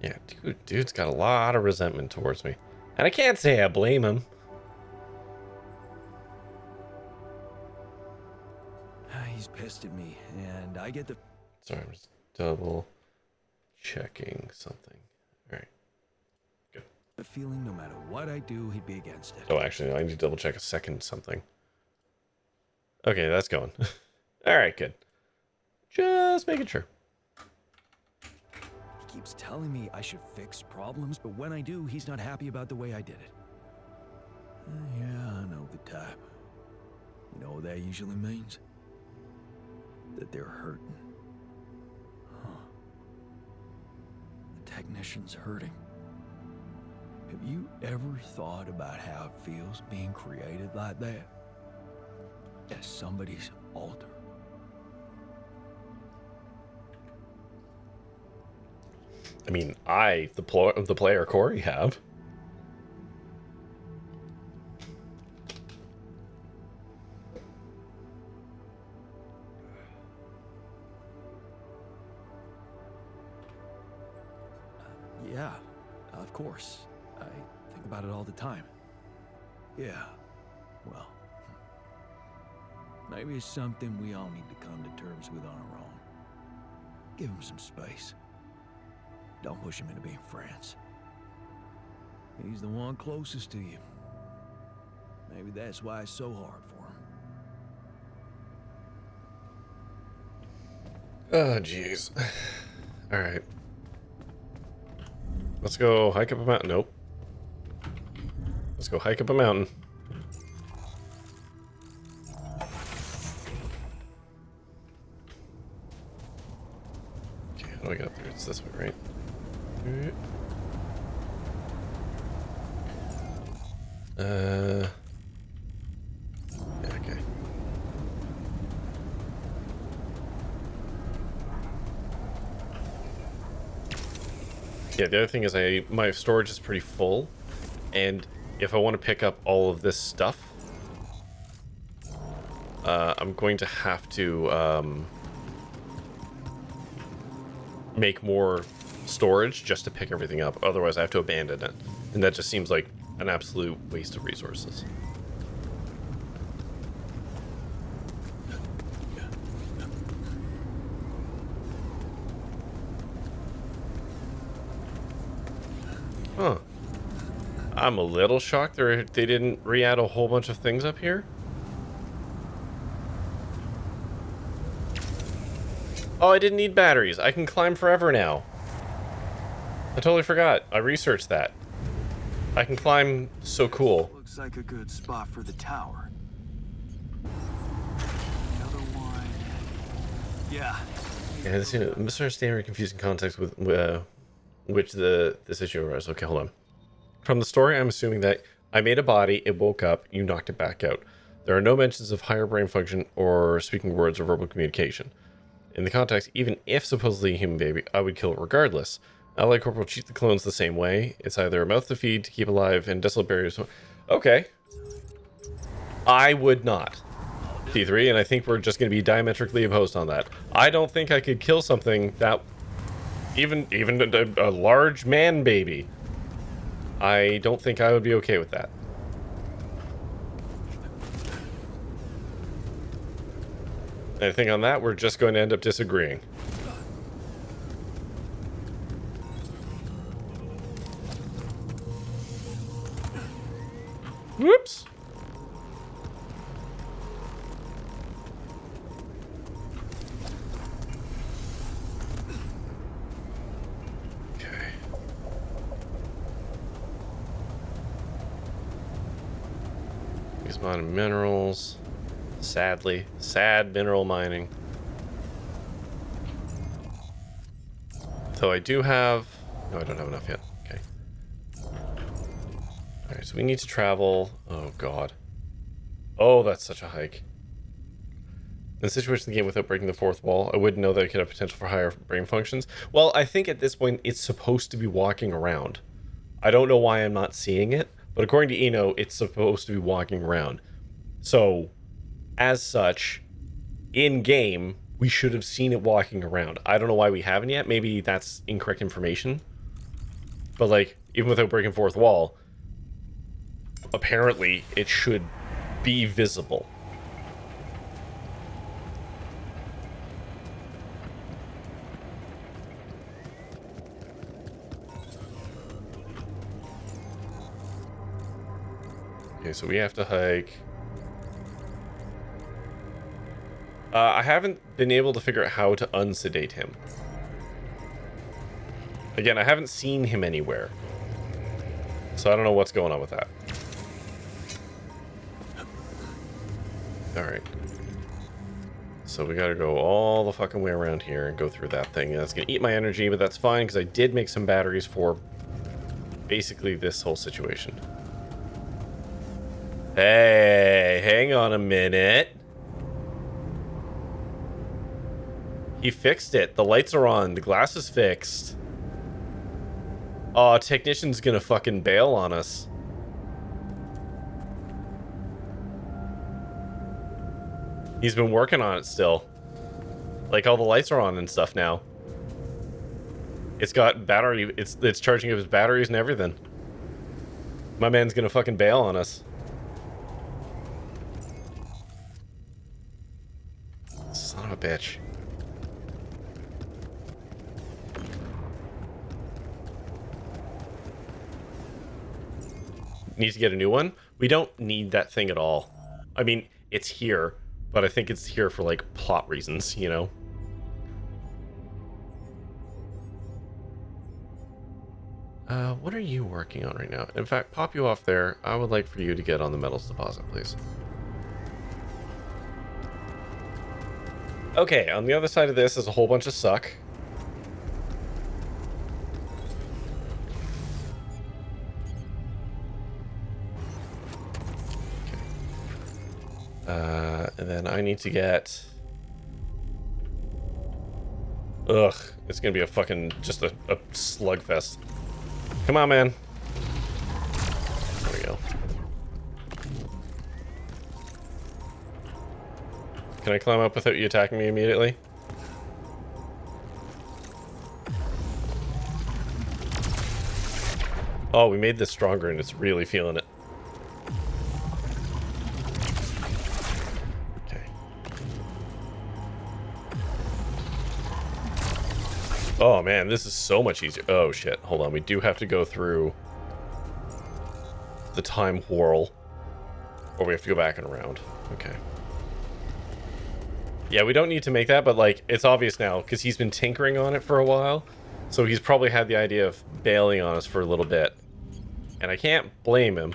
Yeah, dude's got a lot of resentment towards me. And I can't say I blame him. He's pissed at me, and I get the... Sorry, I'm just double checking something. Alright. Good. feeling no matter what I do, he'd be against it. Oh, actually, I need to double check a second something. Okay, that's going. Alright, good. Just making sure. He keeps telling me I should fix problems, but when I do, he's not happy about the way I did it. Yeah, I know the type. You know what that usually means? That they're hurting. Huh. The technician's hurting. Have you ever thought about how it feels being created like that? As somebody's altar. I mean, the player Corey, have. Yeah, of course. I think about it all the time. Yeah, well, maybe it's something we all need to come to terms with on our own. Give him some space. Don't push him into being friends. He's the one closest to you. Maybe that's why it's so hard for him. Oh, jeez. All right. Let's go hike up a mountain. Nope. Let's go hike up a mountain. Okay, how do I get up there? It's this way, right? Yeah, okay. Yeah, the other thing is my storage is pretty full, and if I want to pick up all of this stuff, I'm going to have to make more storage just to pick everything up. Otherwise, I have to abandon it, and that just seems like an absolute waste of resources. Huh. I'm a little shocked they didn't re-add a whole bunch of things up here. Oh, I didn't need batteries. I can climb forever now. I totally forgot. I researched that. I can climb. So cool. Looks like a good spot for the tower. Another one. Yeah. Yeah, this is misunderstanding or confusing context with which this issue arose. Okay, hold on. From the story, I'm assuming that I made a body, it woke up, you knocked it back out. There are no mentions of higher brain function or speaking words or verbal communication. In the context, even if supposedly a human baby, I would kill it regardless. Allied Corporal treat the clones the same way. It's either a mouth to feed, to keep alive, and desolate barriers. Okay. I would not. T3, and I think we're just going to be diametrically opposed on that. I don't think I could kill something that... Even a large man baby. I don't think I would be okay with that. I think on that, we're just going to end up disagreeing. Whoops. Okay. These mining minerals. Sadly. Sad mineral mining. So I do have... No, I don't have enough yet. Okay. Alright, so we need to travel... Oh, God. Oh, that's such a hike. In the situation of the game without breaking the fourth wall, I wouldn't know that it could have potential for higher brain functions. Well, I think at this point, it's supposed to be walking around. I don't know why I'm not seeing it, but according to Eno, it's supposed to be walking around. So... As such, in-game, we should have seen it walking around. I don't know why we haven't yet. Maybe that's incorrect information. But, like, even without breaking fourth wall, apparently it should be visible. Okay, so we have to hike... I haven't been able to figure out how to unsedate him. Again, I haven't seen him anywhere. So I don't know what's going on with that. Alright. So we gotta go all the fucking way around here and go through that thing. That's gonna eat my energy, but that's fine because I did make some batteries for basically this whole situation. Hey, hang on a minute. He fixed it. The lights are on. The glass is fixed. Oh, technician's gonna fucking bail on us. He's been working on it still. Like, all the lights are on and stuff now. It's got battery. It's charging up his batteries and everything. My man's gonna fucking bail on us. Son of a bitch. Need to get a new one. We don't need that thing at all. I mean, it's here, but I think it's here for like plot reasons, you know. What are you working on right now? In fact, pop you off there. I would like for you to get on the metals deposit, please. Okay, on the other side of this is a whole bunch of suck. And then I need to get... Ugh, it's gonna be a fucking, just a slugfest. Come on, man. There we go. Can I climb up without you attacking me immediately? Oh, we made this stronger and it's really feeling it. Oh man, this is so much easier. Oh shit, hold on. We do have to go through the time whirl. Or we have to go back and around. Okay. Yeah, we don't need to make that, but like, it's obvious now, because he's been tinkering on it for a while. So he's probably had the idea of bailing on us for a little bit. And I can't blame him.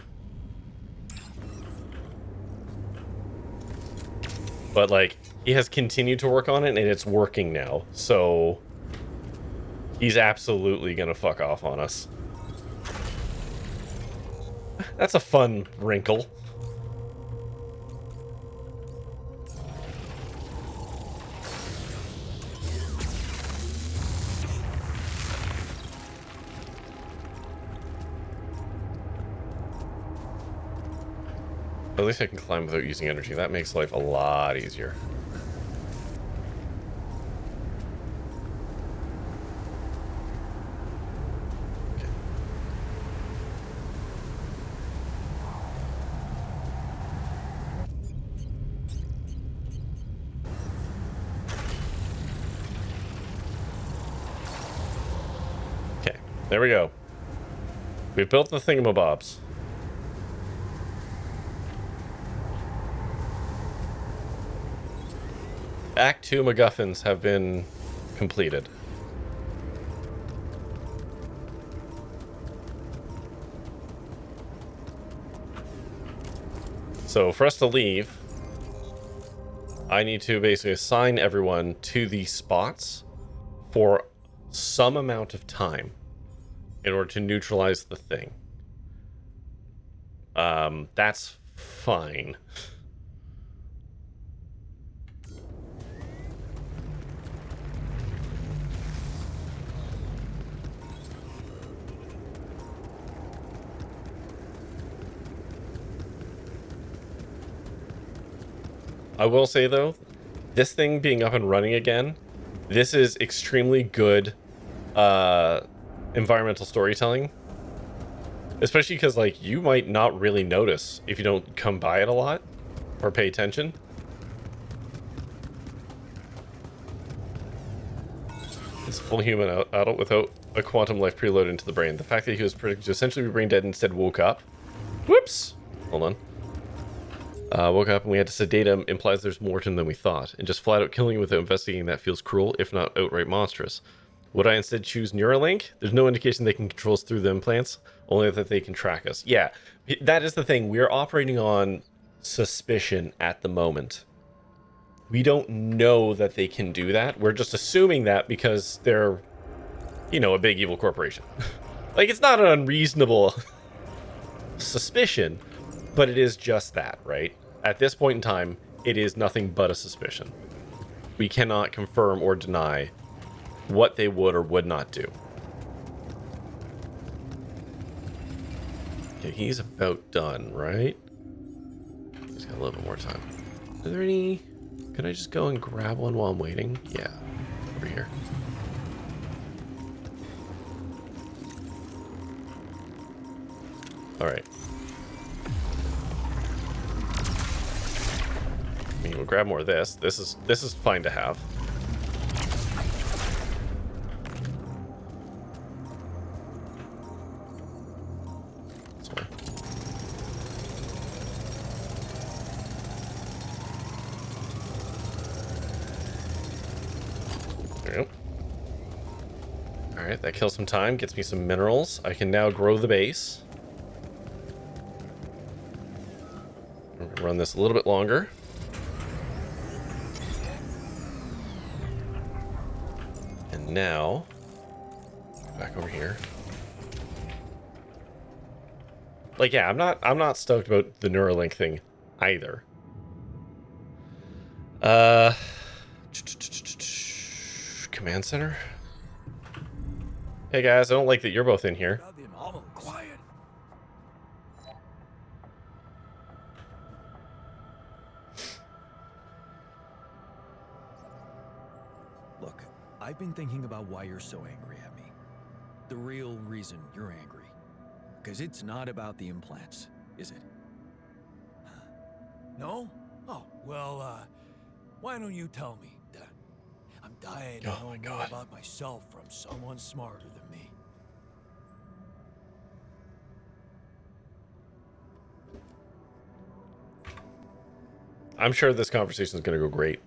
But like, he has continued to work on it, and it's working now. So he's absolutely gonna fuck off on us. That's a fun wrinkle. At least I can climb without using energy. That makes life a lot easier. Okay, there we go. We've built the thingamabobs. Act 2 MacGuffins have been completed. So for us to leave, I need to basically assign everyone to these spots for some amount of time in order to neutralize the thing. That's fine. I will say, though, this thing being up and running again, this is extremely good environmental storytelling. Especially because, like, you might not really notice if you don't come by it a lot or pay attention. It's a full human adult without a quantum life preloaded into the brain. The fact that he was predicted to essentially be brain dead instead woke up. Whoops! Hold on. Woke up and we had to sedate him implies there's more to him than we thought, and just flat out killing him without investigating that feels cruel, if not outright monstrous. Would I instead choose Neuralink? There's no indication they can control us through the implants, only that they can track us. Yeah, that is the thing. We're operating on suspicion at the moment. We don't know that they can do that. We're just assuming that because they're, you know, a big evil corporation. Like, it's not an unreasonable suspicion, but it is just that, right? At this point in time, it is nothing but a suspicion. We cannot confirm or deny what they would or would not do. Okay, he's about done, right? He's got a little bit more time. Are there any... Can I just go and grab one while I'm waiting? Yeah, over here. Alright. I mean, we'll grab more of this. This is fine to have. This way. There we go. Alright, that kills some time, gets me some minerals. I can now grow the base. I'm gonna run this a little bit longer. And now, back over here. Like, yeah, I'm not stoked about the Neuralink thing either. Command center. Hey guys, I don't like that you're both in here. Quiet. Look, I've been thinking about why you're so angry at me. The real reason you're angry. Because it's not about the implants, is it? No? Oh, well, why don't you tell me? I'm dying to know more about myself from someone smarter than me. I'm sure this conversation is going to go great.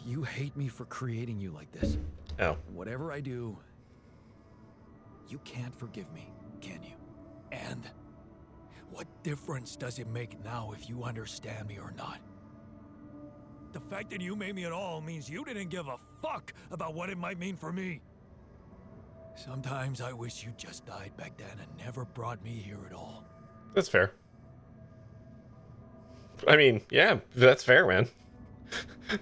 You hate me for creating you like this. Oh. Whatever I do, you can't forgive me, can you? And what difference does it make now if you understand me or not? The fact that you made me at all means you didn't give a fuck about what it might mean for me. Sometimes I wish you just died back then and never brought me here at all. That's fair. I mean, yeah, that's fair, man.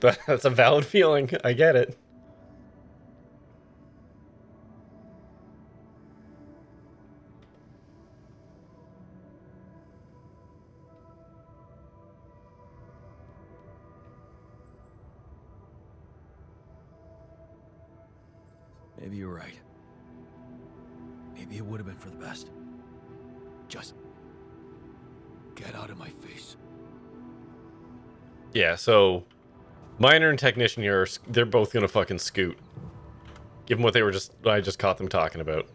That's a valid feeling. I get it. Maybe you're right. Maybe it would have been for the best. Just get out of my face. Yeah, so Miner and Technician here, they're both gonna fucking scoot. Given what I just caught them talking about.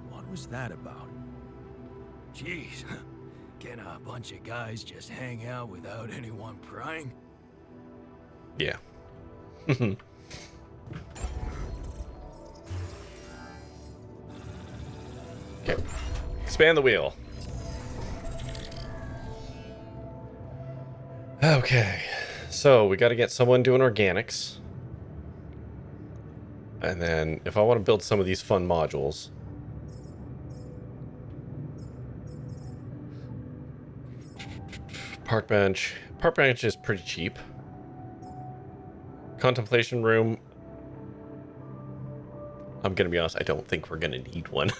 What was that about? Jeez, can a bunch of guys just hang out without anyone prying? Yeah. Okay. Expand the wheel. Okay. So we got to get someone doing organics. And then if I want to build some of these fun modules. Park bench. Park bench is pretty cheap. Contemplation room. I'm going to be honest, I don't think we're going to need one.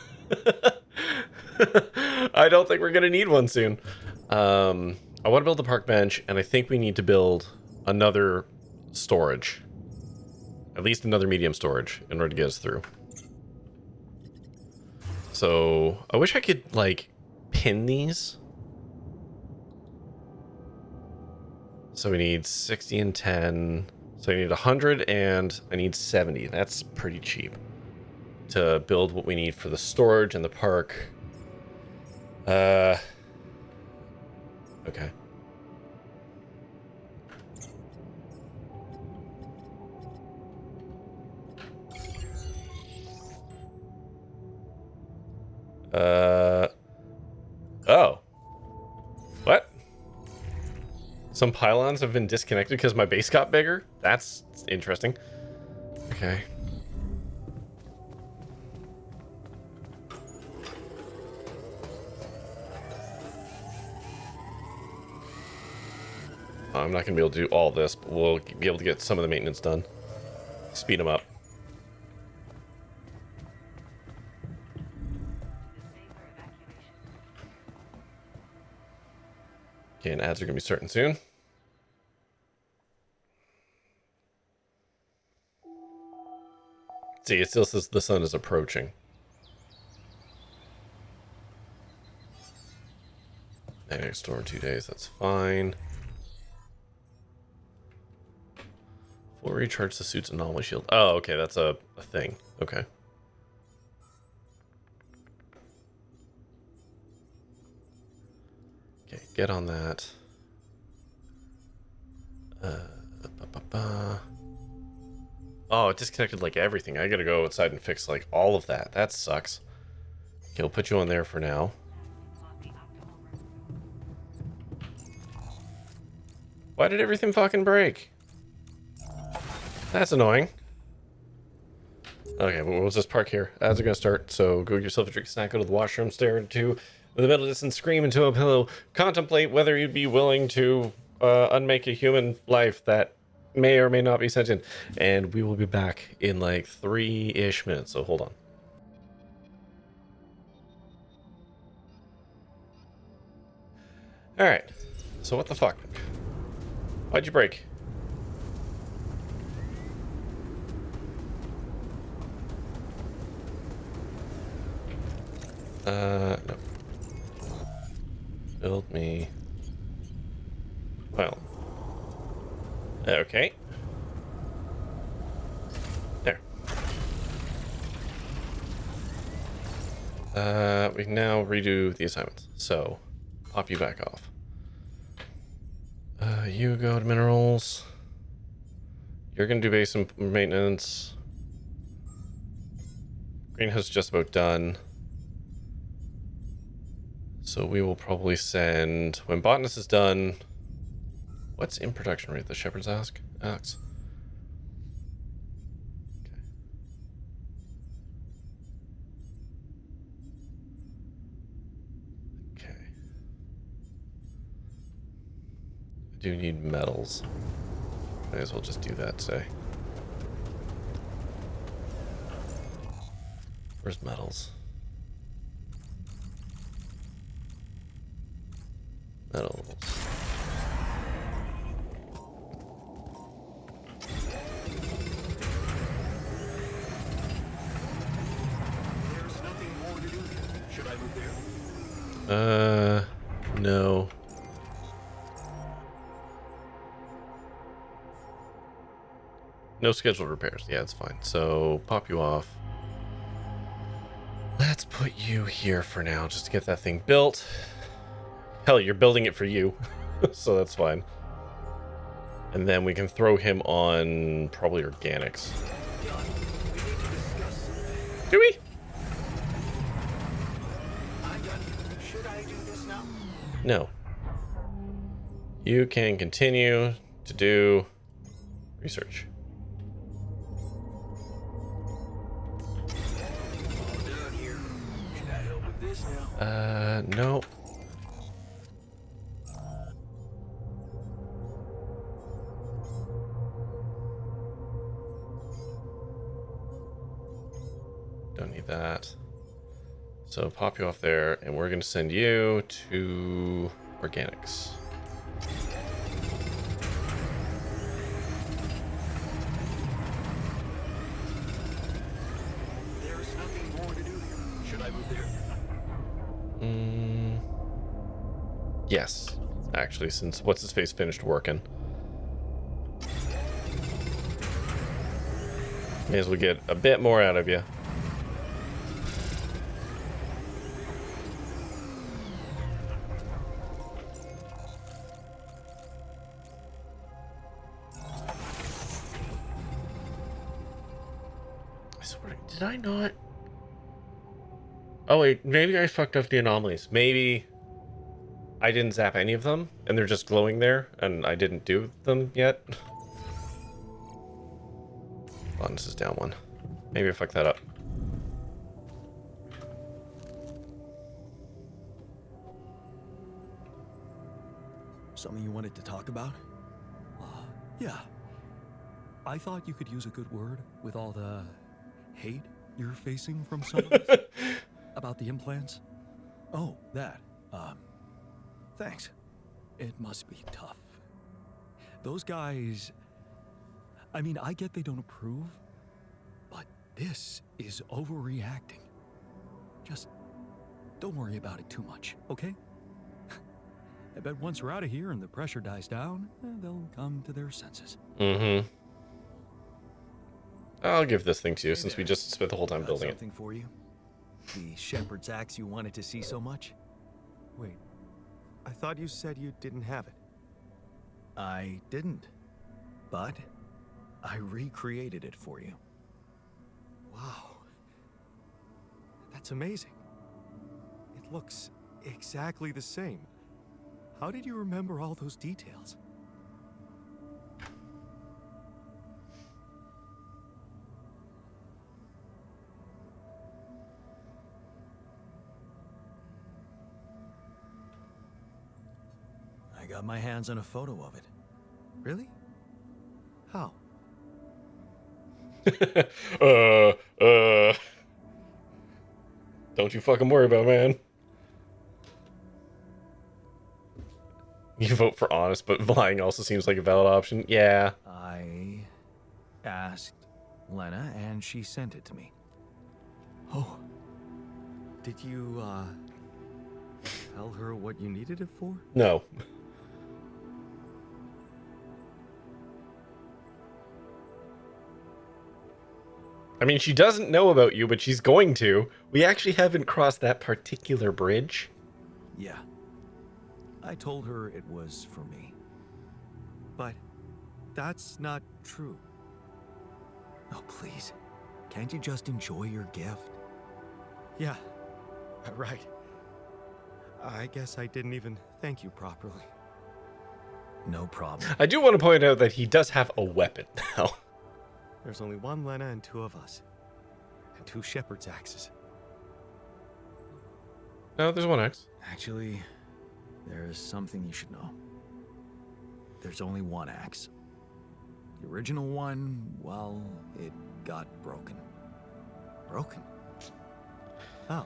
I don't think we're going to need one soon. I want to build a park bench, and I think we need to build another storage. At least another medium storage in order to get us through. So, I wish I could, like, pin these. So we need 60 and 10. So I need 100 and I need 70. That's pretty cheap to build what we need for the storage and the park. Okay. Oh. What? Some pylons have been disconnected because my base got bigger? That's interesting. Okay. I'm not going to be able to do all this, but we'll be able to get some of the maintenance done. Speed them up. Okay, and ads are going to be starting soon. See, it still says the sun is approaching. Magnetic storm 2 days, that's fine. Full recharge the suit's anomaly shield. Oh, okay, that's a thing. Okay. Okay, get on that. Oh, it disconnected like everything. I gotta go outside and fix like all of that. That sucks. Okay, we'll put you on there for now. Why did everything fucking break? That's annoying. Okay, well, we'll just park here. Ads are gonna start, so go get yourself a drink, snack, go to the washroom, stare into the middle distance, scream into a pillow, contemplate whether you'd be willing to unmake a human life that may or may not be sentient. And we will be back in like 3-ish minutes, so hold on. Alright, so what the fuck? Why'd you break? No. Build me. Well. Okay. There. We can now redo the assignments. So, pop you back off. You go to minerals. You're gonna do base maintenance. Greenhouse is just about done. So we will probably send, when botanist is done, what's in production rate? The shepherd's ask? Axe. Okay. I do need metals. Might as well just do that today. Where's metals? Metals. There's nothing more to do here. Should I move there? No. No scheduled repairs. Yeah, it's fine. So, pop you off. Let's put you here for now, just to get that thing built. Hell, you're building it for you. So that's fine. And then we can throw him on probably organics. Do we? Should I do this now? No. You can continue to do research. All done here. Should I help with this now? No. Don't need that. So pop you off there, and we're going to send you to organics. There's nothing more to do here. Should I move there? Yes, actually, since what's his face finished working. May as well get a bit more out of you. I swear, did I not? Oh wait, maybe I fucked up the anomalies. Maybe I didn't zap any of them, and they're just glowing there, and I didn't do them yet. Oh, this is down one. Maybe I fucked that up. Something you wanted to talk about? Yeah. I thought you could use a good word with all the hate you're facing from some of us about the implants. Oh, that. Thanks. It must be tough. Those guys, I mean, I get they don't approve, but this is overreacting. Just don't worry about it too much, okay? I bet once we're out of here and the pressure dies down, they'll come to their senses. Mm-hmm. I'll give this thing to you since we just spent the whole time building it. Something for you? The shepherd's axe you wanted to see so much? Wait, I thought you said you didn't have it. I didn't, but I recreated it for you. Wow. That's amazing. It looks exactly the same. How did you remember all those details? I got my hands on a photo of it. Really? How? Don't you fucking worry about it, man. You vote for honest, but lying also seems like a valid option. Yeah. I asked Lena, and she sent it to me. Oh, Did you, tell her what you needed it for? No. I mean, she doesn't know about you, but she's going to. We actually haven't crossed that particular bridge. Yeah. I told her it was for me. But that's not true. Oh, please. Can't you just enjoy your gift? Yeah, right. I guess I didn't even thank you properly. No problem. I do want to point out that he does have a weapon now. There's only one Lena and two of us. And two shepherd's axes. No, there's one axe. Actually, there's something you should know. There's only one axe. The original one, well, it got broken. Broken? Oh.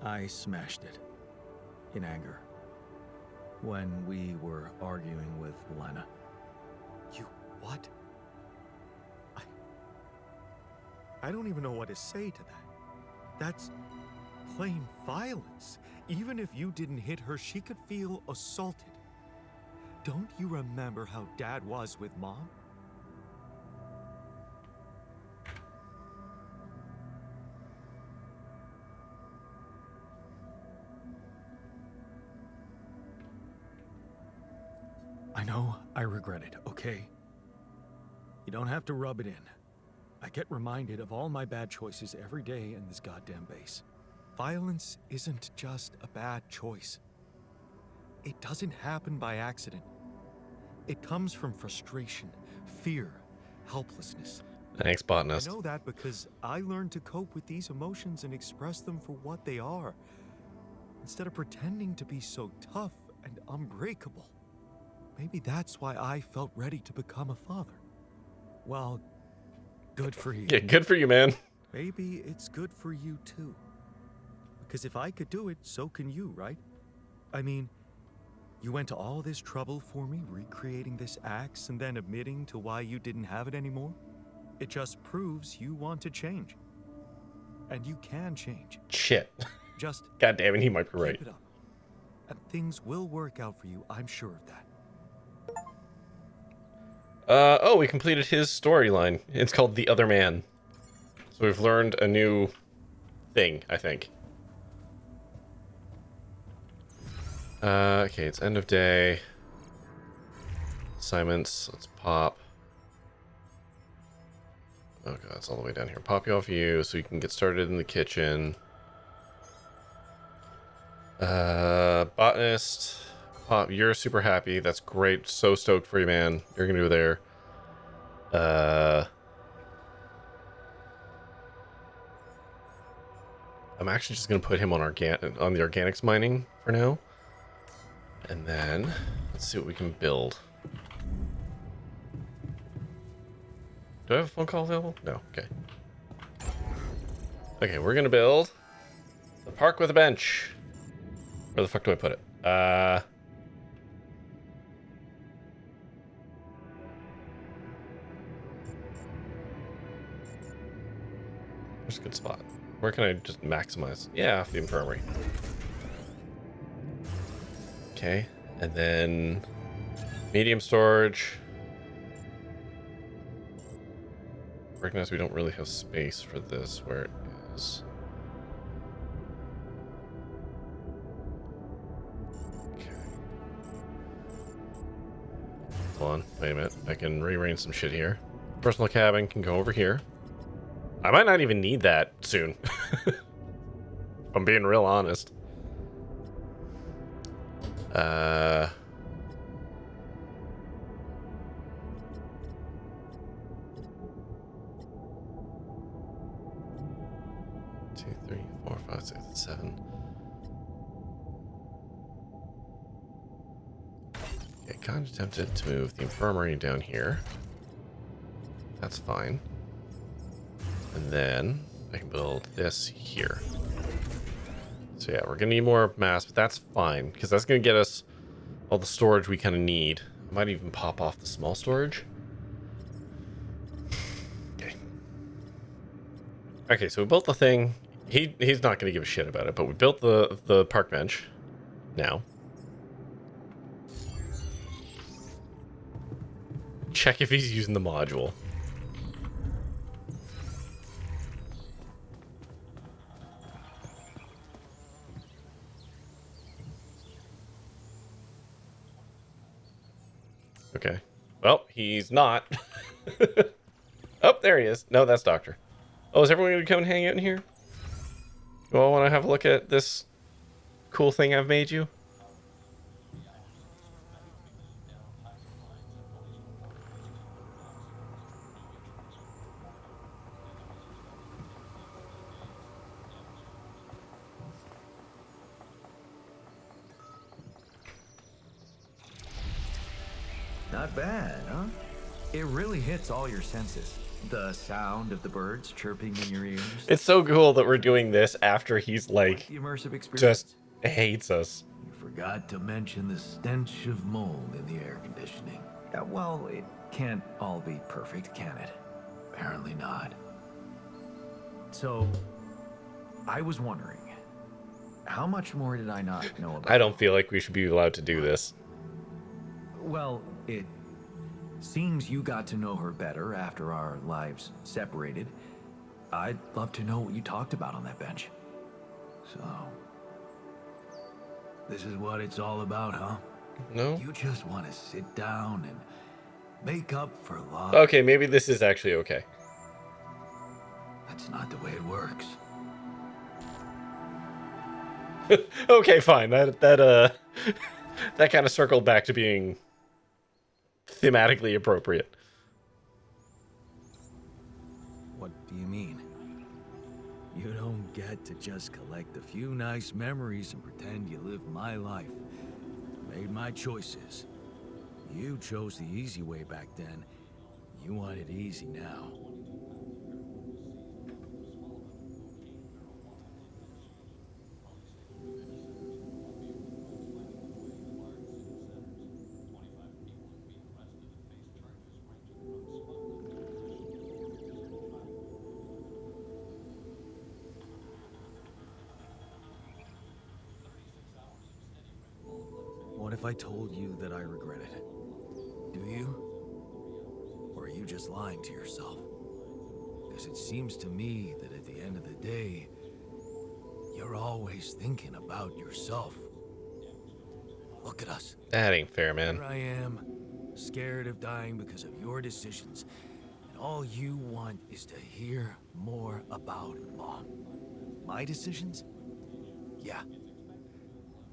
I smashed it. In anger. When we were arguing with Lena. You what? I don't even know what to say to that. That's plain violence. Even if you didn't hit her, she could feel assaulted. Don't you remember how Dad was with Mom? I know I regret it, okay? You don't have to rub it in. I get reminded of all my bad choices every day in this goddamn base. Violence isn't just a bad choice. It doesn't happen by accident. It comes from frustration, fear, helplessness. Thanks, botanist. I know that because I learned to cope with these emotions and express them for what they are, instead of pretending to be so tough and unbreakable. Maybe that's why I felt ready to become a father. Well, good for you. Yeah, good for you, man. Maybe it's good for you too. Because if I could do it, so can you, right? I mean, you went to all this trouble for me, recreating this axe and then admitting to why you didn't have it anymore. It just proves you want to change. And you can change. Shit. Just God damn it, he might be right. keep it up. And things will work out for you, I'm sure of that. Oh, we completed his storyline. It's called The Other Man. So we've learned a new thing, I think. Okay, it's end of day. Assignments, let's pop. Oh god, it's all the way down here. Pop you off you so you can get started in the kitchen. Botanist. Pop, you're super happy. That's great. So stoked for you, man. You're gonna do there. I'm actually just gonna put him on on the organics mining for now. And then let's see what we can build. Do I have a phone call available? No. Okay. Okay, we're gonna build the park with a bench. Where the fuck do I put it? Where's a good spot? Where can I just maximize? Yeah, off the infirmary. Okay, and then medium storage. Recognize we don't really have space for this where it is. Okay. Hold on, wait a minute. I can rearrange some shit here. Personal cabin can go over here. I might not even need that soon. If I'm being real honest. 2, 3, 4, 5, 6, 7. Okay, kind of tempted to move the infirmary down here. That's fine. And then I can build this here. So yeah, we're gonna need more mass, but that's fine, because that's gonna get us all the storage we kind of need. I might even pop off the small storage. Okay. Okay, so we built the thing. He's not gonna give a shit about it, but we built the park bench. Now. Check if he's using the module. Okay. Well, he's not. Oh, there he is. No, that's Doctor. Oh, is everyone going to come and hang out in here? You all want to have a look at this cool thing I've made you? Not bad, huh? It really hits all your senses. The sound of the birds chirping in your ears. It's so cool that we're doing this after he's like The immersive experience. just hates us. You forgot to mention the stench of mold in the air conditioning. Well, it can't all be perfect, can it? Apparently not. So, I was wondering, how much more did I not know about? I don't feel like we should be allowed to do this. Well, it seems you got to know her better after our lives separated. I'd love to know what you talked about on that bench. So, this is what it's all about, huh? No? You just want to sit down and make up for loss. Okay, maybe this is actually okay. That's not the way it works. Okay, fine. That that kind of circled back to being thematically appropriate. What do you mean? You don't get to just collect a few nice memories and pretend you lived my life. Made my choices. You chose the easy way back then. You want it easy now. What if I told you that I regret it? Do you? Or are you just lying to yourself? Because it seems to me that at the end of the day, you're always thinking about yourself. Look at us. That ain't fair, man. Here I am, scared of dying because of your decisions. And all you want is to hear more about Mom. My decisions? Yeah.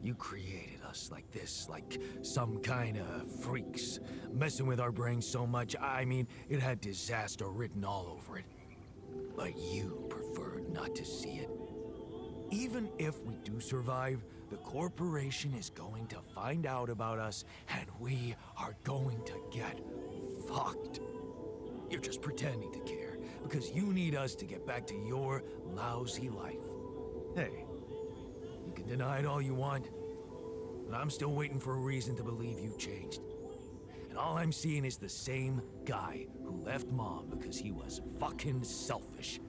You created us like this, like some kind of freaks, messing with our brains so much, I mean, it had disaster written all over it. But you preferred not to see it. Even if we do survive, the corporation is going to find out about us, and we are going to get fucked. You're just pretending to care, because you need us to get back to your lousy life. Hey, you can deny it all you want, but I'm still waiting for a reason to believe you've changed. And all I'm seeing is the same guy who left Mom because he was fucking selfish.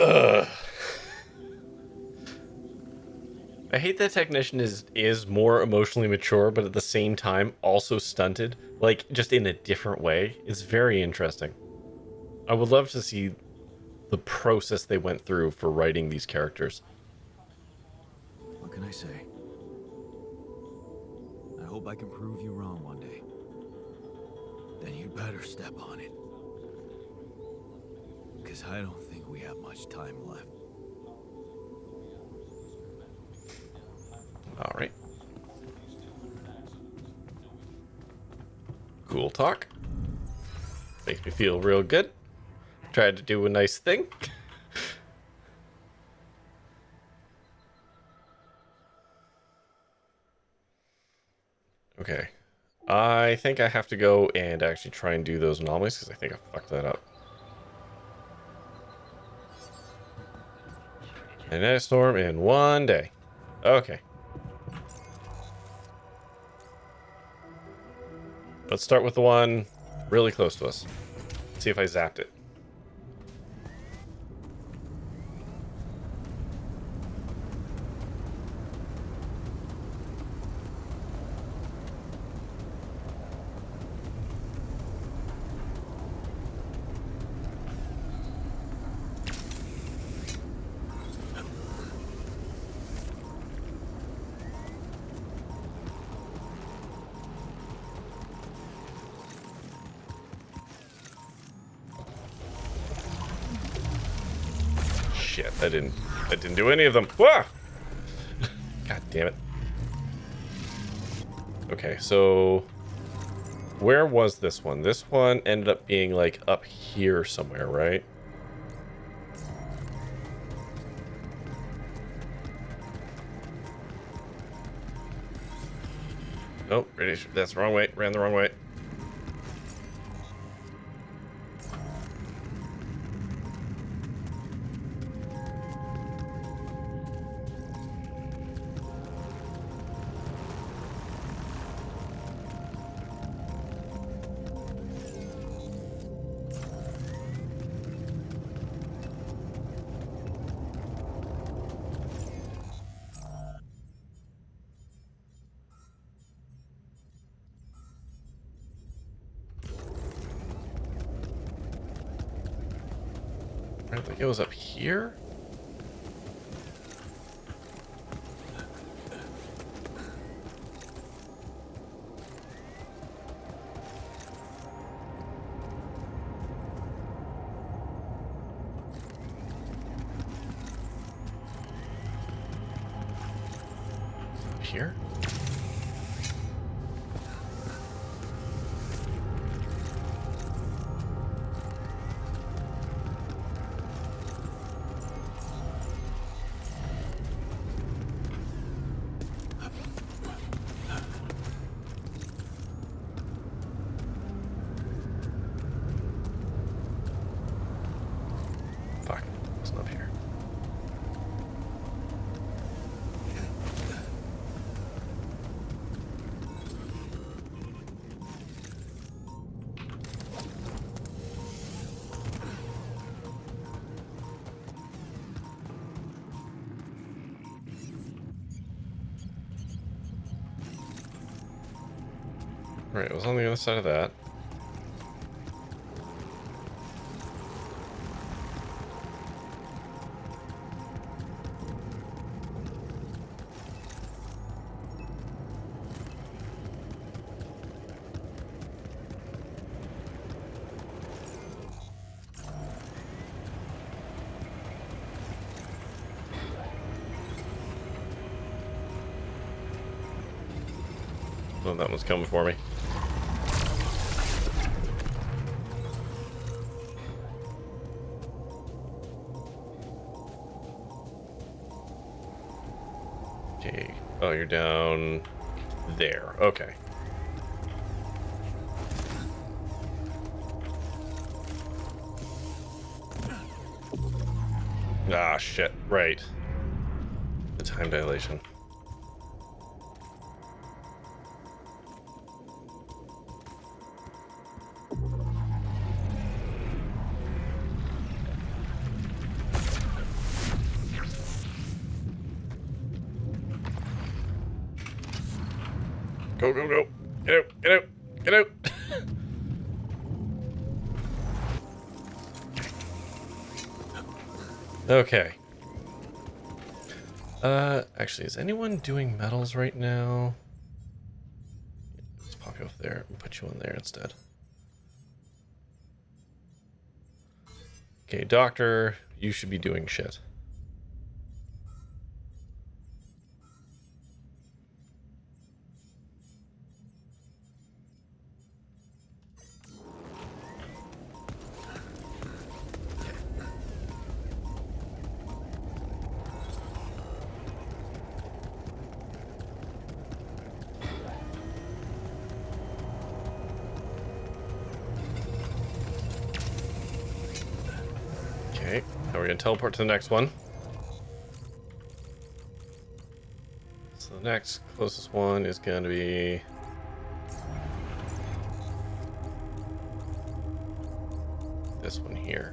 Ugh. I hate that technician is more emotionally mature, but at the same time also stunted, like just in a different way. It's very interesting. I would love to see the process they went through for writing these characters. What can I say? I hope I can prove you wrong one day. Then you better step on it. Because I don't think we have much time left. All right. Cool talk. Makes me feel real good. Tried to do a nice thing. Okay. I think I have to go and actually try and do those anomalies because I think I fucked that up. Magnetic storm in 1 day. Okay. Let's start with the one really close to us. See if I zapped it. Shit, that didn't do any of them. Whoa! God damn it. Okay, so where was this one? This one ended up being like up here somewhere, right? Nope, that's the wrong way. Ran the wrong way. I think it was up here. Up here? Fuck, it wasn't up here. Right, it was on the other side of that. Oh, that one's coming for me. Okay. Oh, you're down there. Okay. Ah, shit. Right. The time dilation. Go, go, go. Get out, get out, get out. Okay. Actually, is anyone doing metals right now? Let's pop you off there and put you on there instead. Okay, doctor, you should be doing shit. we're gonna teleport to the next one. So the next closest one is gonna be this one here.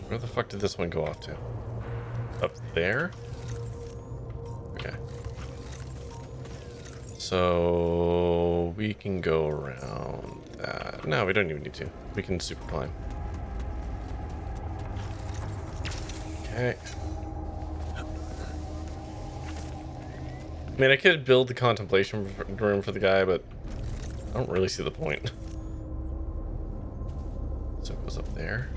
Where the fuck did this one go off to? Up there? Okay. So we can go around that. No, we don't even need to. We can super climb. Okay. I mean, I could build the contemplation room for the guy, but I don't really see the point. So it goes up there.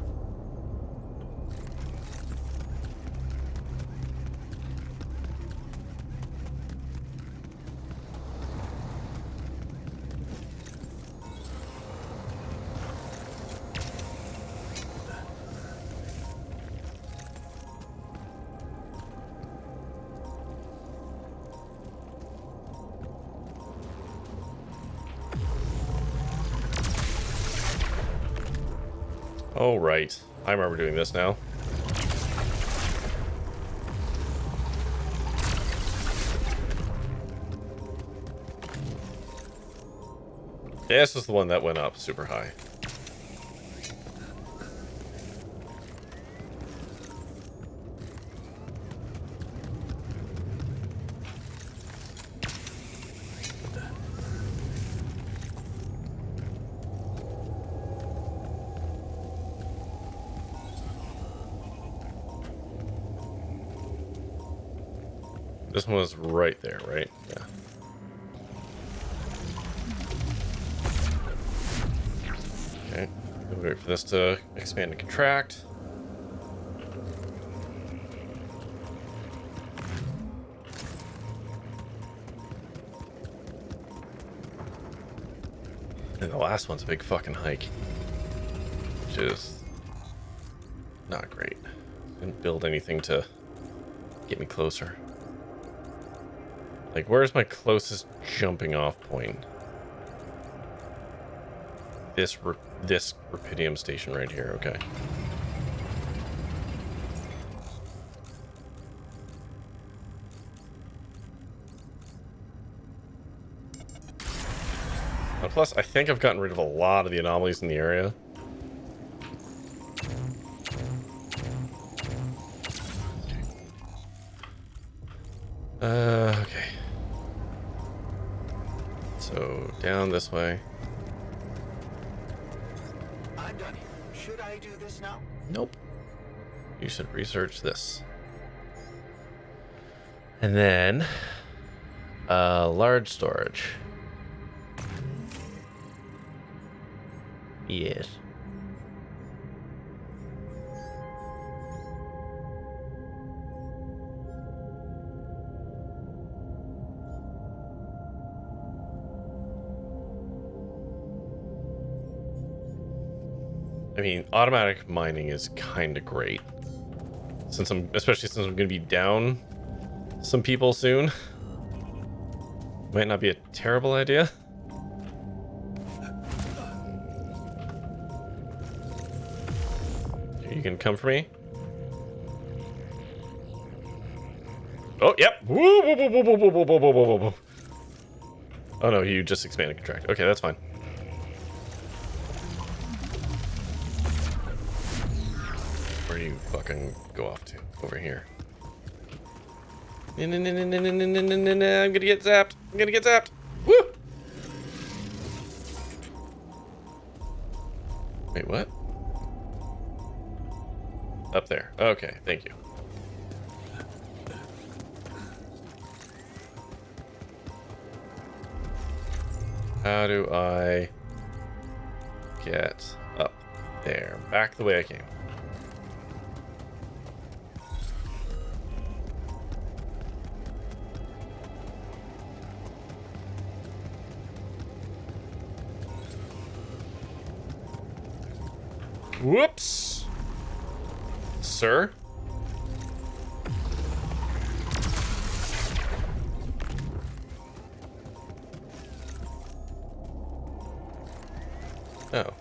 Oh, right. I remember doing this now. Yeah, this was the one that went up super high. This one was right there, right? Yeah. Okay. We'll wait for this to expand and contract. And the last one's a big fucking hike. Which is not great. Didn't build anything to get me closer. Like, where's my closest jumping off point? This Rapidium station right here, okay. Plus, I think I've gotten rid of a lot of the anomalies in the area. Okay. So, down this way. I'm done here. Should I do this now? Nope. You should research this. And then, large storage. Yes. I mean, automatic mining is kind of great. Especially since I'm going to be down some people soon. Might not be a terrible idea. You can come for me. Oh, yep. Woo, woo, woo, woo, woo, woo, woo, woo, woo, woo. Oh no, you just expanded contract. Okay, that's fine. Where do you fucking go off to? Over here. No, no, no, no, no, no, no, no, no, no. I'm gonna get zapped. I'm gonna get zapped. Woo! Wait, what? Up there. Okay, thank you. How do I get up there? Back the way I came. Whoops! Sir? Oh.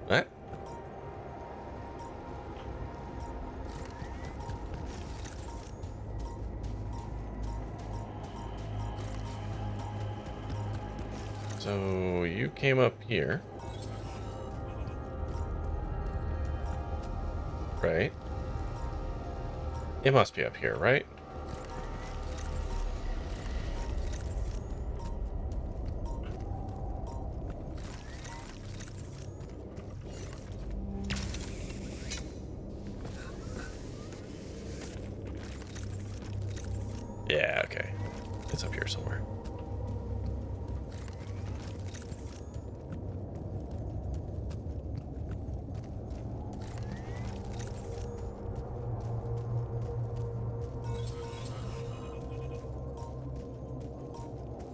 What? So you came up here. Right. It must be up here, right? Yeah, okay. It's up here somewhere.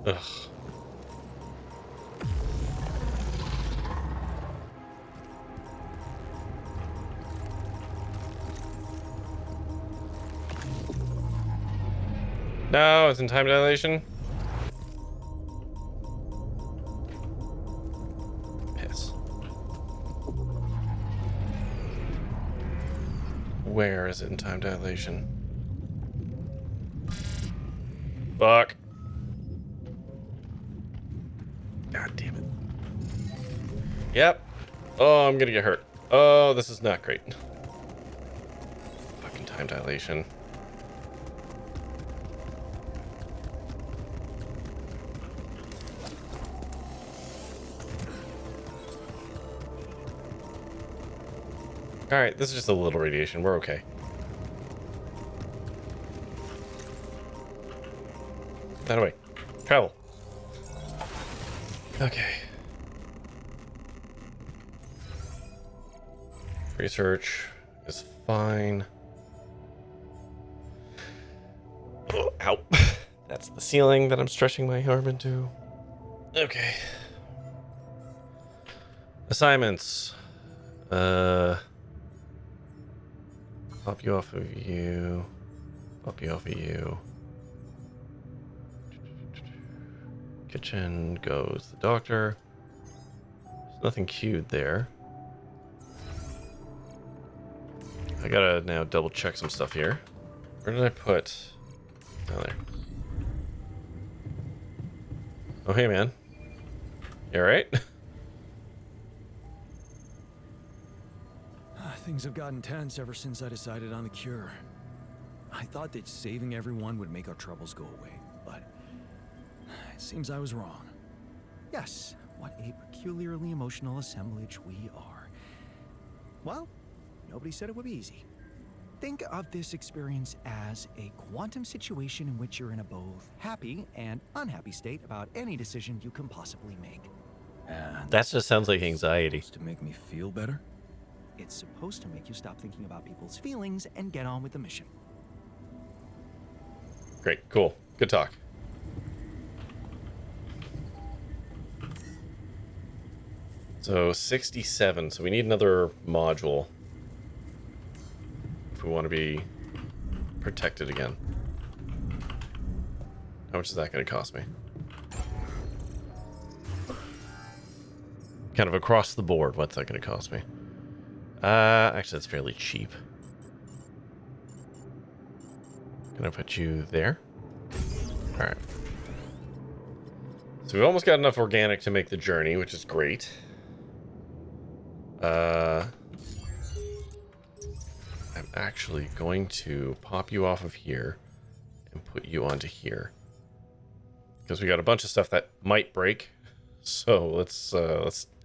Ugh. No, it's in time dilation. Piss. Where is it in time dilation? Fuck. God damn it. Yep. Oh, I'm gonna get hurt. Oh, this is not great. Fucking time dilation. Alright, this is just a little radiation. We're okay. That away. Travel. Okay. Research is fine. Oh, ow. That's the ceiling that I'm stretching my arm into. Okay. Assignments. Pop you off of you. Pop you off of you. Kitchen goes the doctor. There's nothing queued there. I gotta now double check some stuff here. Where did I put? Oh, there. Oh, hey, man. You alright? Things have gotten tense ever since I decided on the cure. I thought that saving everyone would make our troubles go away, but it seems I was wrong. Yes, what a peculiarly emotional assemblage we are. Well, nobody said it would be easy. Think of this experience as a quantum situation in which you're in a both happy and unhappy state about any decision you can possibly make. And That just sounds like anxiety. to make me feel better? It's supposed to make you stop thinking about people's feelings and get on with the mission. Great, cool. Good talk. So 67, so we need another module if we want to be protected again. How much is that going to cost me? Kind of across the board, what's that going to cost me? Actually, that's fairly cheap. Can I put you there? Alright. So we've almost got enough organic to make the journey, which is great. I'm actually going to pop you off of here and put you onto here. Because we got a bunch of stuff that might break. So let's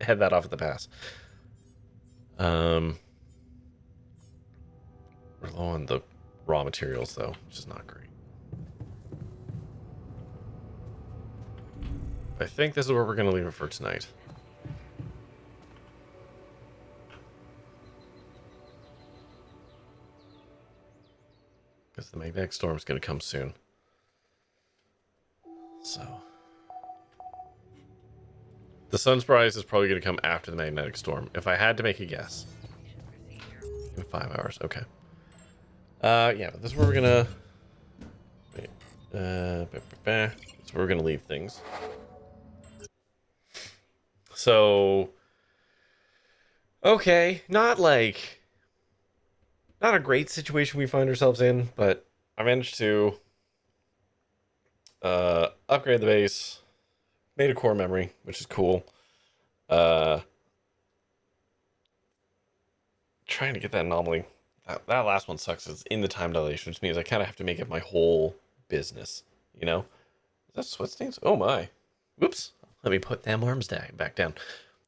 head that off at the pass. We're low on the raw materials, though, which is not great. I think this is where we're going to leave it for tonight. Because the magnetic storm is going to come soon. So. The sunrise is probably going to come after the magnetic storm. If I had to make a guess. In 5 hours. Okay. Yeah, but this is where we're going to... Wait. That's where we're going to leave things. So... Okay. Not a great situation we find ourselves in, but I managed to upgrade the base, made a core memory, which is cool. Trying to get that anomaly. That last one sucks. It's in the time dilation, which means I kind of have to make it my whole business, you know? Is that sweat stains? Oh my. Whoops. Let me put them arms back down.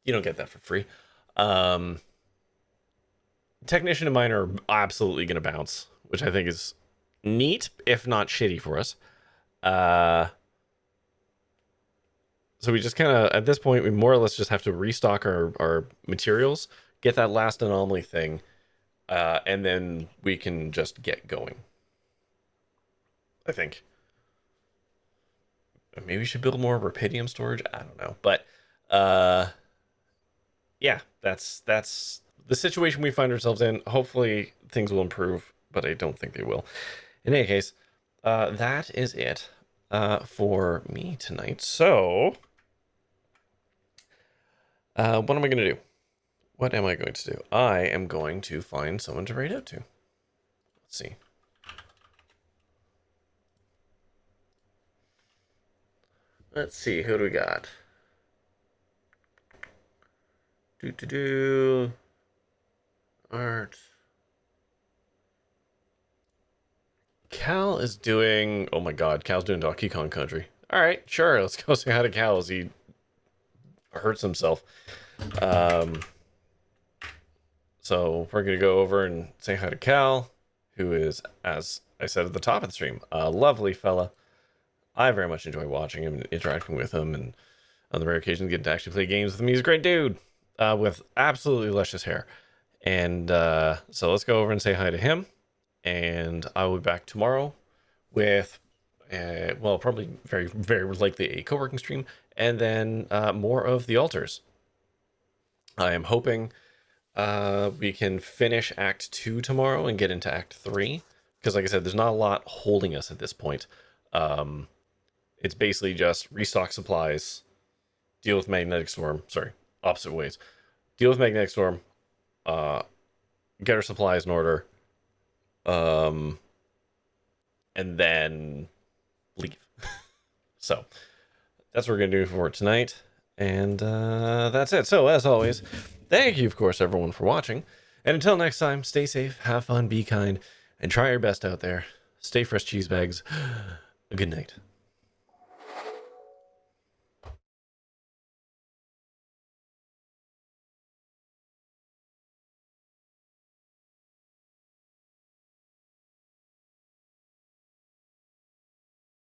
You don't get that for free. Technician and mine are absolutely going to bounce, which I think is neat, if not shitty for us. So we just kind of, at this point, we more or less just have to restock our materials, get that last anomaly thing, and then we can just get going. I think. Maybe we should build more rubidium storage. I don't know. But, yeah, that's the situation we find ourselves in. Hopefully things will improve, but I don't think they will. In any case, that is it for me tonight. So, what am I going to do? What am I going to do? I am going to find someone to raid out to. Let's see. Let's see, who do we got? Art. Cal is doing... Oh my god, Cal's doing Donkey Kong Country. Alright, sure, let's go say hi to Cal as he hurts himself. So we're going to go over and say hi to Cal, who is, as I said at the top of the stream, a lovely fella. I very much enjoy watching him and interacting with him, and on the rare occasion getting to actually play games with him. He's a great dude with absolutely luscious hair. And so let's go over and say hi to him. And I will be back tomorrow with, well, probably very, very likely a co-working stream, and then more of the altars. I am hoping we can finish Act 2 tomorrow and get into Act 3. Because like I said, there's not a lot holding us at this point. It's basically just restock supplies, deal with magnetic storm. Sorry, opposite ways. Deal with magnetic storm, get our supplies in order, and then leave. So that's what we're gonna do for tonight, and that's it. So as always, thank you, of course, everyone for watching, and until next time, stay safe, have fun, be kind, and try your best out there. Stay fresh, cheese bags. Good night.